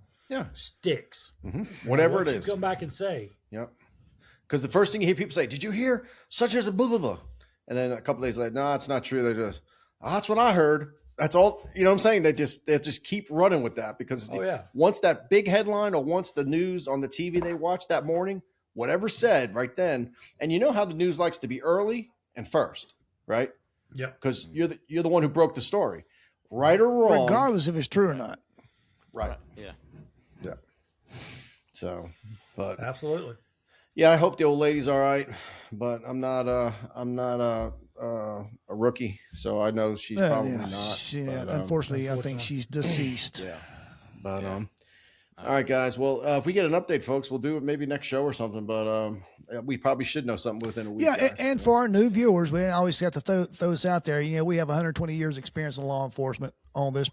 sticks. Mm-hmm. Whatever it is, come back and say, yep. Because the first thing you hear people say, "Did you hear such as a blah blah blah?" And then a couple days later, no, it's not true. They just, that's what I heard. That's all. You know what I'm saying? They just keep running with that because once that big headline or once the news on the TV they watched that morning, whatever said right then, and you know how the news likes to be early and first, right? Yeah. Because you're the one who broke the story. Right or wrong, regardless if it's true or not. Right. Yeah. Yeah. So, but absolutely. Yeah, I hope the old lady's all right, but I'm not a rookie, so I know she's probably not. But, unfortunately, I think she's deceased. Yeah. But all right, guys. Well, if we get an update, folks, we'll do it maybe next show or something. But we probably should know something within a week. Yeah, guys. and for our new viewers, we always have to throw this out there. You know, we have 120 years experience in law enforcement on this,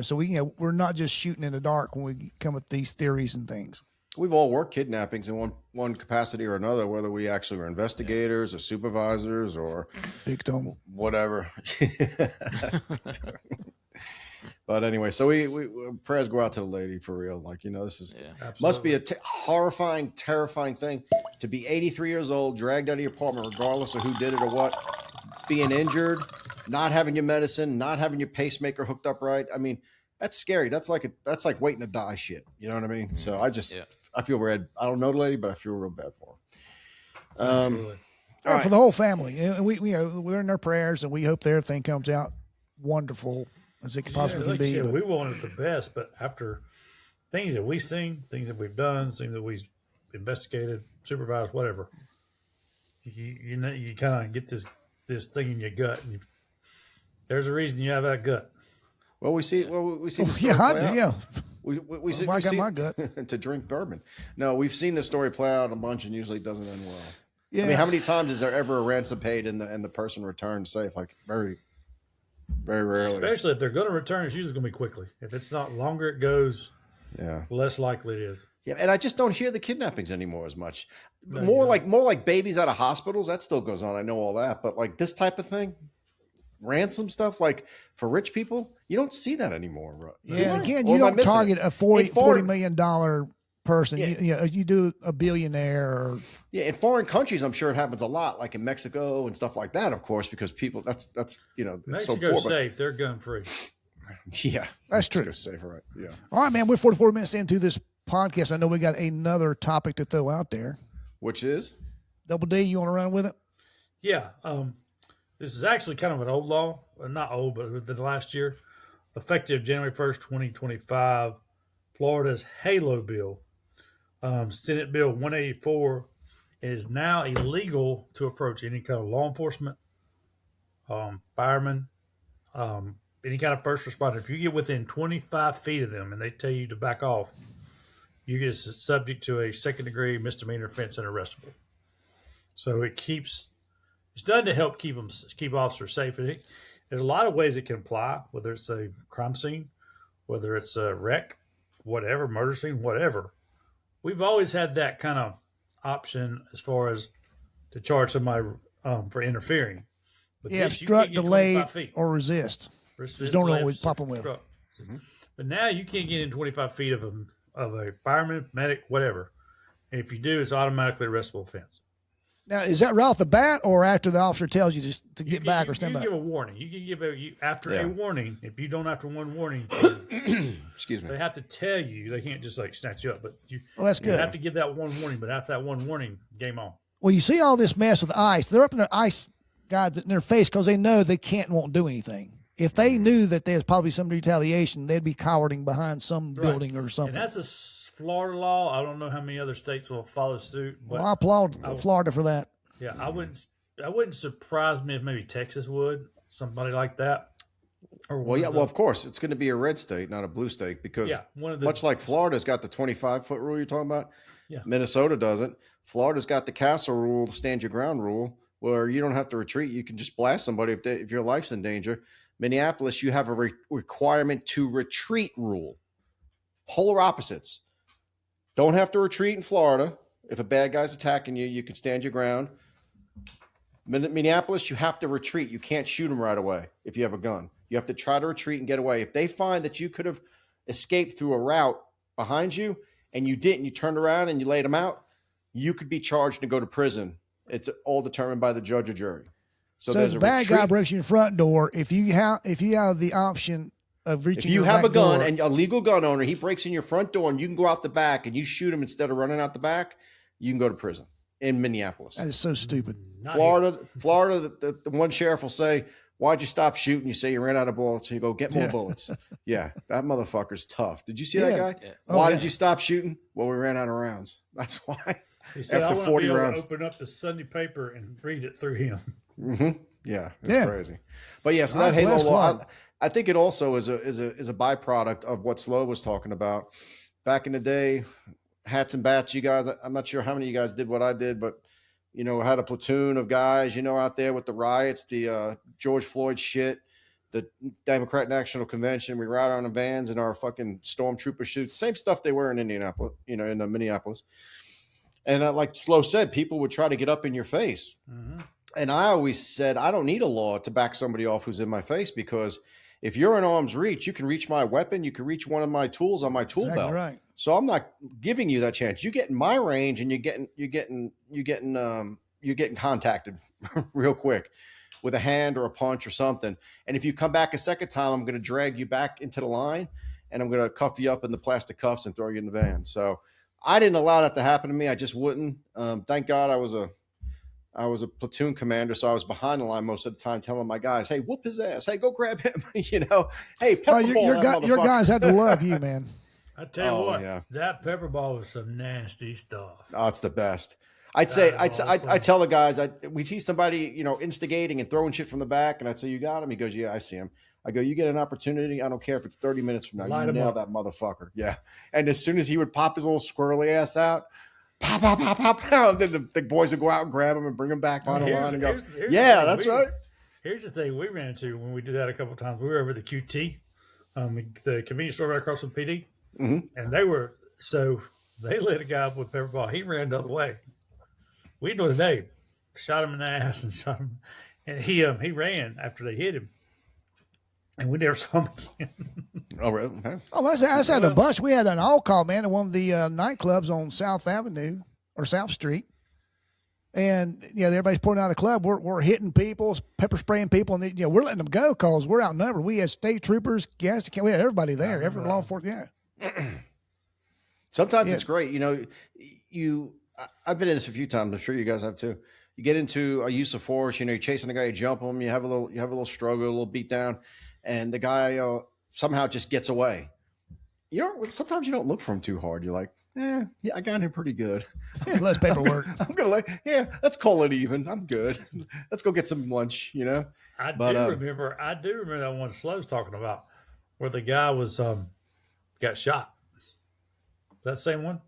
so we're not just shooting in the dark when we come with these theories and things. We've all worked kidnappings in one capacity or another, whether we actually were investigators or supervisors or victim, whatever. But anyway, so we prayers go out to the lady for real. Like, this is must be a horrifying, terrifying thing to be 83 years old, dragged out of your apartment, regardless of who did it or what, being injured, not having your medicine, not having your pacemaker hooked up right. I mean, that's scary. That's like waiting to die shit. You know what I mean? So I feel red. I don't know the lady, but I feel real bad for her. Right. For the whole family, and we're in their prayers, and we hope that everything comes out wonderful as it possibly can be. We wanted the best, but after things that we've seen, things that we've done, things that we've investigated, supervised, whatever, you kind of get this thing in your gut, and there's a reason you have that gut. Well, we see. The story play out. We see. I got my gut to drink bourbon. No, we've seen the story play out a bunch, and usually it doesn't end well. Yeah. I mean, how many times is there ever a ransom paid and the person returned safe? Like very, very rarely. Especially if they're going to return, it's usually going to be quickly. If it's not, longer it goes, less likely it is. Yeah, and I just don't hear the kidnappings anymore as much. More like babies out of hospitals. That still goes on. I know all that, but like this type of thing. Ransom stuff like for rich people, you don't see that anymore. Yeah, and again, you don't target a $40 million person. Yeah. You do a billionaire. In foreign countries, I'm sure it happens a lot, like in Mexico and stuff like that, of course, because people that's Mexico's so poor, safe. They're gun free. Yeah, that's true. Mexico's safe, right? Yeah. All right, man. We're 44 minutes into this podcast. I know we got another topic to throw out there. Which is Double D. You want to run with it? Yeah. This is actually kind of an old law, not old, but within the last year, effective January 1st, 2025, Florida's HALO bill, Senate Bill 184, is now illegal to approach any kind of law enforcement, firemen, any kind of first responder. If you get within 25 feet of them and they tell you to back off, you get subject to a second-degree misdemeanor offense and arrestable. So it's done to help keep officers safe. There's a lot of ways it can apply, whether it's a crime scene, whether it's a wreck, whatever, murder scene, whatever. We've always had that kind of option as far as to charge somebody for interfering. But Yeah, this, you can't obstruct, get delay, 25 feet. or resist. Resist, Just don't delay, always pop 'em with. obstruct. Mm-hmm. But now you can't get in 25 feet of a fireman, medic, whatever. And if you do, it's automatically a arrestable offense. Now, is that right off the bat or after the officer tells you just to get back or stand back? You can give a warning. You can give after a warning. If you don't after one warning, Excuse me. they have to tell you. They can't just like snatch you up. But Well, that's you good. have to give that one warning. But after that one warning, game on. Well, you see all this mess with ice. They're up in their ice guys in their face because they know they can't and won't do anything. If they knew that there's probably some retaliation, they'd be cowering behind some building or something. And that's a Florida law. I don't know how many other states will follow suit. But Well, I applaud Florida for that. yeah, I wouldn't surprise me if maybe Texas would, somebody like that. Or Well, yeah, well, of course, it's going to be a red state, not a blue state, because much like Florida's got the 25-foot rule you're talking about, Minnesota doesn't. Florida's got the castle rule, the stand your ground rule, where you don't have to retreat. You can just blast somebody if your life's in danger. Minneapolis, you have a requirement to retreat rule. Polar opposites. Don't have to retreat in Florida. If a bad guy's attacking you, you can stand your ground. Minneapolis, you have to retreat. You can't shoot them right away if you have a gun. You have to try to retreat and get away. If they find that you could have escaped through a route behind you and you didn't, you turned around and you laid them out, you could be charged and go to prison. It's all determined by the judge or jury. So there's the a bad retreat. guy breaks your front door. If you have the option of reaching, If you your have back a gun door, and a legal gun owner, he breaks in your front door and you can go out the back and you shoot him instead of running out the back, you can go to prison in Minneapolis. that is so stupid. Florida, the one sheriff will say, "Why'd you stop shooting?" You say you ran out of bullets. You go get more bullets. Yeah, that motherfucker's tough. Did you see that guy? Yeah. Why did you stop shooting? Well, we ran out of rounds. That's why. He said, After I want 40 to be able rounds. to open up the Sunday paper and read it through him. Mm-hmm. Yeah, it's crazy. But yeah, so that God Halo bless law, Florida. I think it also is a byproduct of what Slow was talking about back in the day. Hats and bats, you guys. I'm not sure how many of you guys did what I did, but had a platoon of guys, out there with the riots, the George Floyd shit, the Democrat National Convention. We ride on the vans in our fucking stormtrooper suits, same stuff they wear in Indianapolis, in Minneapolis. And like Slow said, people would try to get up in your face. Mm-hmm. And I always said, I don't need a law to back somebody off who's in my face, because if you're in arm's reach, you can reach my weapon. You can reach one of my tools on my tool Exactly belt. right. So I'm not giving you that chance. You get in my range and you're getting contacted real quick with a hand or a punch or something. And if you come back a second time, I'm going to drag you back into the line and I'm going to cuff you up in the plastic cuffs and throw you in the van. So I didn't allow that to happen to me. I just wouldn't. Thank God I was a platoon commander, so I was behind the line most of the time, telling my guys, "Hey, whoop his ass! Hey, go grab him!" Hey, pepperball your that your motherfucker. guys had to love you, man. I tell you what, yeah. that pepper ball was some nasty stuff. Oh, it's the best. I'd say I awesome. tell the guys we see somebody instigating and throwing shit from the back, and I say, "You got him?" He goes, "Yeah, I see him." I go, "You get an opportunity. I don't care if it's 30 minutes from now. Light You him nail up. that motherfucker." Yeah. And as soon as he would pop his little squirrely ass out, pow, pow, pow, pow, pow, then the boys would go out and grab him and bring him back on the line and go, here's the "Yeah, thing. that's right." Here's the thing we ran into when we did that a couple of times. We were over at the QT, the convenience store right across from PD, Mm-hmm. and they lit a guy up with pepper ball. He ran the other way. We know his name. Shot him in the ass and shot him, and he ran after they hit him, and we never saw him again. Oh, really? Okay. Oh, that's had a bunch. We had an all call, man, at one of the nightclubs on South Avenue or South Street. And, everybody's pouring out of the club. We're hitting people, pepper spraying people, and we're letting them go because we're outnumbered. We had state troopers, gas, we had everybody there, every law enforcement. Yeah. Sometimes it's great. I've been in this a few times. I'm sure you guys have too. You get into a use of force. You're chasing a guy, you jump him, you have a little struggle, a little beat down, and the guy somehow just gets away. Sometimes you don't look for him too hard. You're like, yeah, I got him pretty good. Less paperwork. I'm gonna let's call it even. I'm good. Let's go get some lunch. I do remember that one Slow's talking about where the guy was got shot. That same one?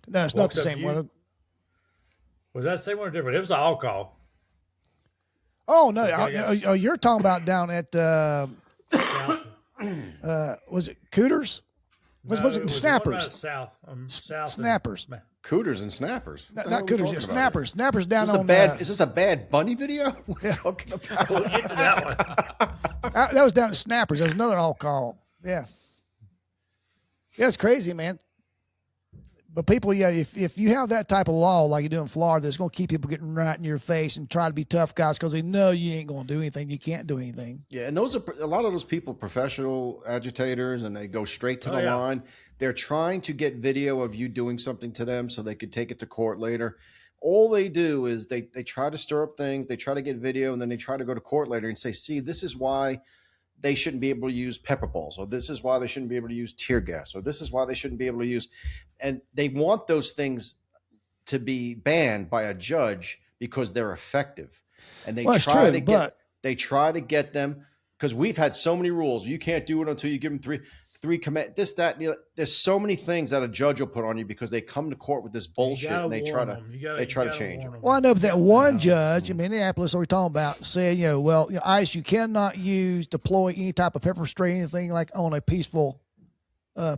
No, it's not Walks the up same to you. one. Was that the same one or different? It was an all call. Oh no! Okay, You're talking about down at South. was it Cooters? Was No, it the one right Snappers? south, south. Snappers. Cooters and snappers. Not What the hell are we Cooters, talking yeah, about Snappers. Snappers down Is this, on. is this a bad bunny video? What are you talking about? We'll get to that one. That was down at Snappers. That was another all call. Yeah. Yeah, it's crazy, man. But people, yeah, if you have that type of law like you do in Florida, that's going to keep people getting right in your face and try to be tough guys because they know you ain't going to do anything. You can't do anything. Yeah, and those are a lot of those people, professional agitators, and they go straight to the line. They're trying to get video of you doing something to them so they could take it to court later. All they do is they try to stir up things, they try to get video, and then they try to go to court later and say, see, this is why they shouldn't be able to use pepper balls, or this is why they shouldn't be able to use tear gas, or this is why they shouldn't be able to use, and they want those things to be banned by a judge because they're effective. And they they try to get them, because we've had so many rules. You can't do it until you give them three command, this, that, there's so many things that a judge will put on you because they come to court with this bullshit and they try to change it. Well, I know that one judge in Minneapolis that we're talking about said, ICE, you cannot deploy any type of pepper spray, anything like on a peaceful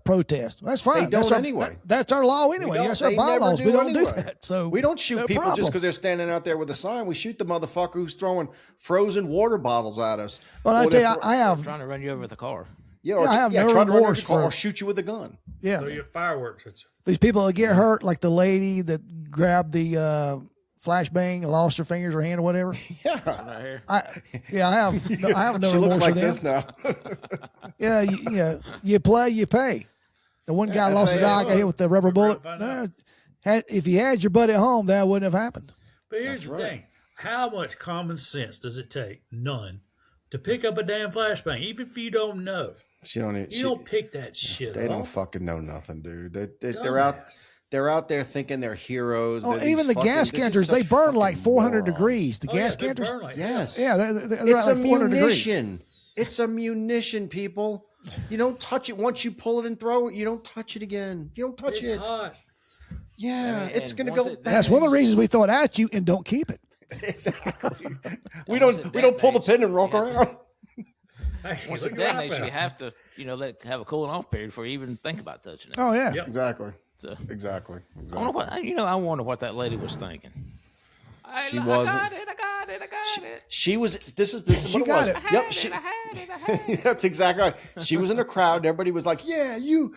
protest. That's fine. That's our law anyway. That's our bylaws. We don't do that. So we don't shoot people just because they're standing out there with a sign. We shoot the motherfucker who's throwing frozen water bottles at us. Well, I tell you, I have trying to run you over with a car. Yeah, I have no remorse or shoot you with a gun. Yeah, so you fireworks. These people that get hurt, like the lady that grabbed the flashbang, lost her fingers or hand or whatever. Yeah, I have no she remorse looks like for them. this now. Yeah, you play, you pay. The one guy lost his eye, got hit with the rubber bullet. If you had your buddy at home, that wouldn't have happened. But here's the thing: how much common sense does it take? None. To pick up a damn flashbang, even if you don't know. You don't pick that shit up. They don't fucking know nothing, dude. They're out there thinking they're heroes. Oh, even the gas canters, they burn like 400 degrees. The gas canters, yes, yeah, they're it's like a 400 munition. degrees. It's a munition, people. You don't touch it once you pull it and throw it. You don't touch it again. You don't touch it. It's hot. Yeah, it's gonna go. That's one of the reasons we throw it at you and don't keep it. Exactly. we don't pull the pin and walk around. Once it detonates, you have to, have a cooling off period before you even think about touching it. Oh yeah, exactly. So, exactly. I wonder what that lady was thinking. I got it. She was. This is she what got it was. it. Yep. I had it. That's exactly right. She was in a crowd. And everybody was like, "Yeah, you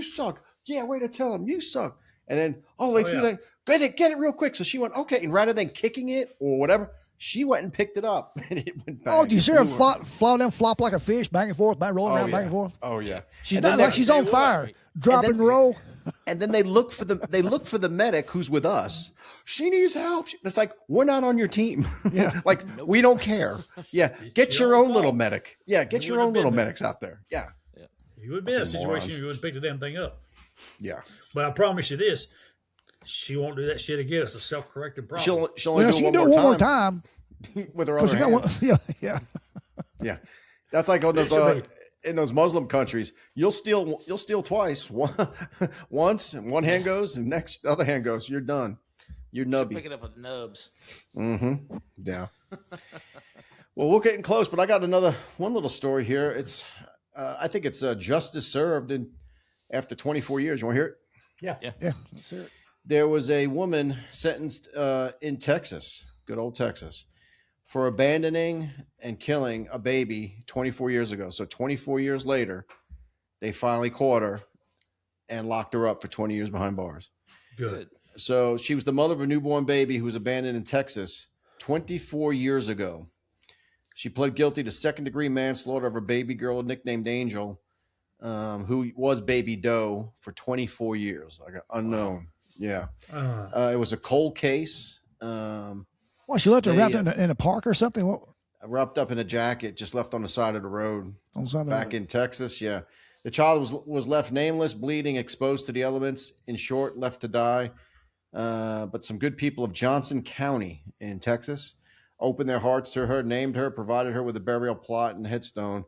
suck. Yeah, way to tell him you suck." And then, they threw that. Get it real quick. So she went, okay. And rather than kicking it or whatever, she went and picked it up, and it went back. Oh, do you see her flop like a fish, back and forth, rolling around, back and forth? Oh yeah. She's not like she's on fire, drop and roll. And then they look for the medic who's with us. She needs help. It's like, we're not on your team. Yeah. Like, we don't care. Yeah. Get your own little medic. Yeah. Get your own little medics out there. Yeah. You would be in a situation you wouldn't pick the damn thing up. Yeah. But I promise you this. She won't do that shit again. It's a self-correcting problem. She'll only do it one more time. With her other hand. Yeah. That's like on those in those Muslim countries. You'll steal twice. Once, and one hand goes, and the other hand goes. You're done. You're nubby. Pick it up with nubs. Mm-hmm. Yeah. Well, we're getting close, but I got one little story here. It's I think it's justice served after 24 years. You want to hear it? Yeah. Let's hear it. There was a woman sentenced in Texas, good old Texas, for abandoning and killing a baby 24 years ago. So 24 years later, they finally caught her and locked her up for 20 years behind bars. Good. So she was the mother of a newborn baby who was abandoned in Texas 24 years ago. She pled guilty to second-degree manslaughter of her baby girl nicknamed Angel, who was Baby Doe for 24 years, like unknown. Wow. Yeah. It was a cold case. Well, she left her wrapped in a park or something? What? Wrapped up in a jacket, just left on the side of the road. Back in Texas, yeah. The child was left nameless, bleeding, exposed to the elements. In short, left to die. But some good people of Johnson County in Texas opened their hearts to her, named her, provided her with a burial plot and headstone,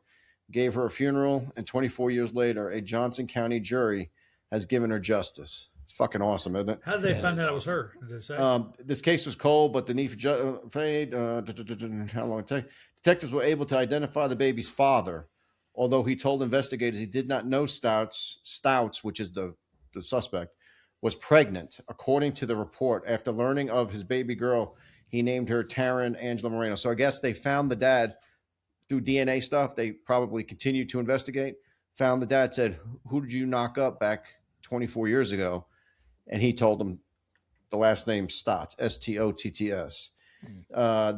gave her a funeral, and 24 years later, a Johnson County jury has given her justice. It's fucking awesome, isn't it? How did they find out it was her? Did they say? This case was cold, but the need for fade. How long it take? Detectives were able to identify the baby's father, although he told investigators he did not know Stouts, which is the suspect, was pregnant. According to the report, after learning of his baby girl, he named her Taryn Angela Moreno. So I guess they found the dad through DNA stuff. They probably continued to investigate. Found the dad, said, "Who did you knock up back 24 years ago?" And he told them the last name Stotts, Stotts.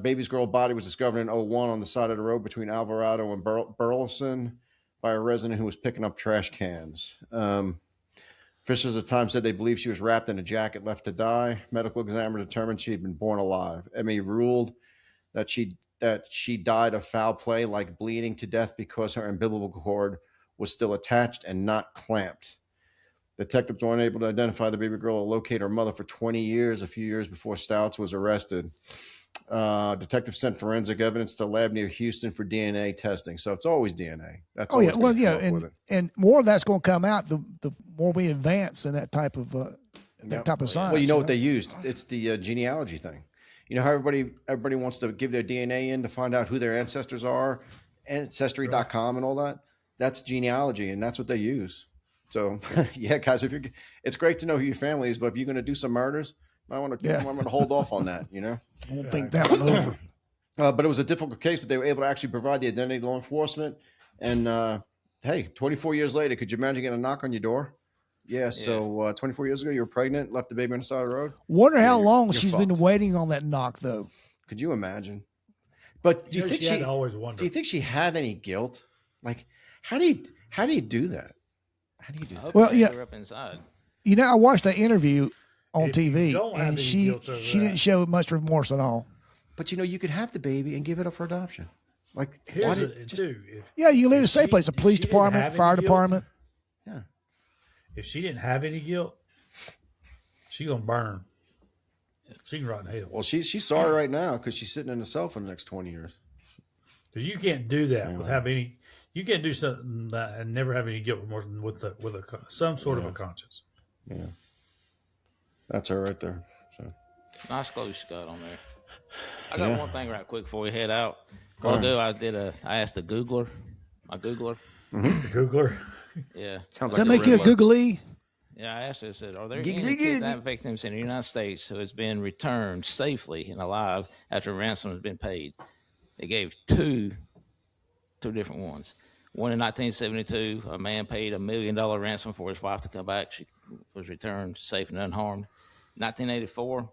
Baby's girl body was discovered in 01 on the side of the road between Alvarado and Burleson by a resident who was picking up trash cans. Officials at the time said they believed she was wrapped in a jacket left to die. Medical examiner determined she had been born alive. ME ruled that she died of foul play, like bleeding to death, because her umbilical cord was still attached and not clamped. Detectives were unable to identify the baby girl or locate her mother for 20 years, a few years before Stouts was arrested. Detectives sent forensic evidence to a lab near Houston for DNA testing. So it's always DNA. That's Oh yeah, always well been yeah, involved with it. and more of that's going to come out the more we advance in that type of science. Well, you know what they used? It's the genealogy thing. You know how everybody wants to give their DNA in to find out who their ancestors are, Ancestry.com and all that. That's genealogy, and that's what they use. So yeah, guys, it's great to know who your family is, but if you're going to do some murders, I want to hold off on that. You know, I don't think that one over. but it was a difficult case, but they were able to actually provide the identity to law enforcement. And hey, 24 years later, could you imagine getting a knock on your door? Yeah. So 24 years ago, you were pregnant, left the baby on the side of the road. Wonder how long you're she's fucked. been waiting on that knock, though. Could you imagine? But do you think she always wondered? Do you think she had any guilt? Like, how do you do that? How do you do that? Well, yeah. Up inside. You know, I watched that interview on If you TV, don't have and any she guilt over didn't that. show much remorse at all. But you know, you could have the baby and give it up for adoption. Like, why Here's did it just, too. Yeah, you live in a If safe she- place, a if police she didn't department, have any fire guilt- department. yeah. If she didn't have any guilt, she's gonna burn. She can rot in hell. Well, she's sorry right now because she's sitting in a cell for the next 20 years. Because you can't do that with have any. You can't do something that and never have any guilt remorse with some sort of a conscience. Yeah. That's her right there. So. Nice clothes you got on there. I got Yeah. one thing right quick before we head out. Go I'll ahead. do. I asked the Googler, my Googler. The Googler. Yeah. Sounds Does like that make you a Riddler. googly? Yeah, I asked her, I said, are there Giggly any giggly. kidnapping victims in the United States who has been returned safely and alive after ransom has been paid? They gave two different ones. One in 1972, a man paid $1 million ransom for his wife to come back. She was returned safe and unharmed. 1984,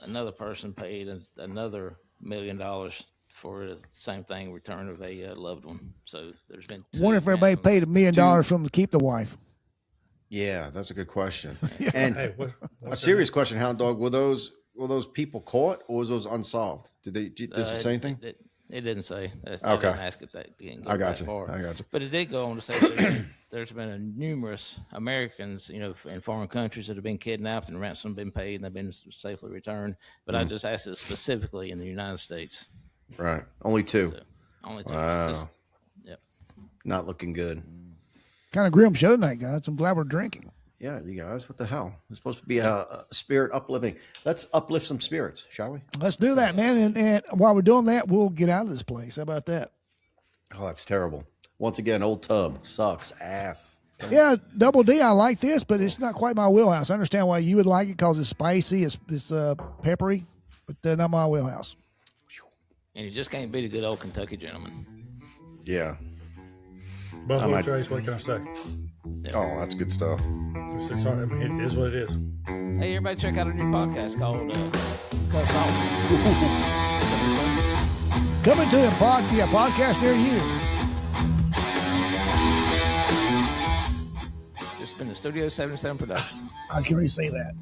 another person paid another $1 million for the same thing, return of a loved one. So there's been two Wonder if everybody ransoms. paid $1 million from to keep the wife. Yeah, that's a good question. And Hey, a what's serious question, Hound Dog, were those people caught or was those unsolved? Does the same thing? It didn't say. I Okay. didn't ask it that. Didn't go I got that you. far. I got you. But it did go on to say there's been numerous Americans, in foreign countries that have been kidnapped and ransom been paid and they've been safely returned. But I just asked it specifically in the United States. Right. Only two. So, only two. Wow. Just- yep. Not looking good. Kind of grim show tonight, guys. I'm glad we're drinking. Yeah, you guys, what the hell? It's supposed to be a spirit uplifting. Let's uplift some spirits, shall we? Let's do that, man. And while we're doing that, we'll get out of this place. How about that? Oh, that's terrible. Once again, old tub sucks ass. Yeah, Double D, I like this, but it's not quite my wheelhouse. I understand why you would like it because it's spicy, it's peppery, but not my wheelhouse. And you just can't beat a good old Kentucky gentleman. Yeah. Buffalo might- Trace, what can I say? Oh, that's good stuff. It's hard. I mean, it is what it is. Hey, everybody, check out our new podcast called Cuffs Off. Coming to a podcast near you. This has been the Studio 77 production. I was going to say that.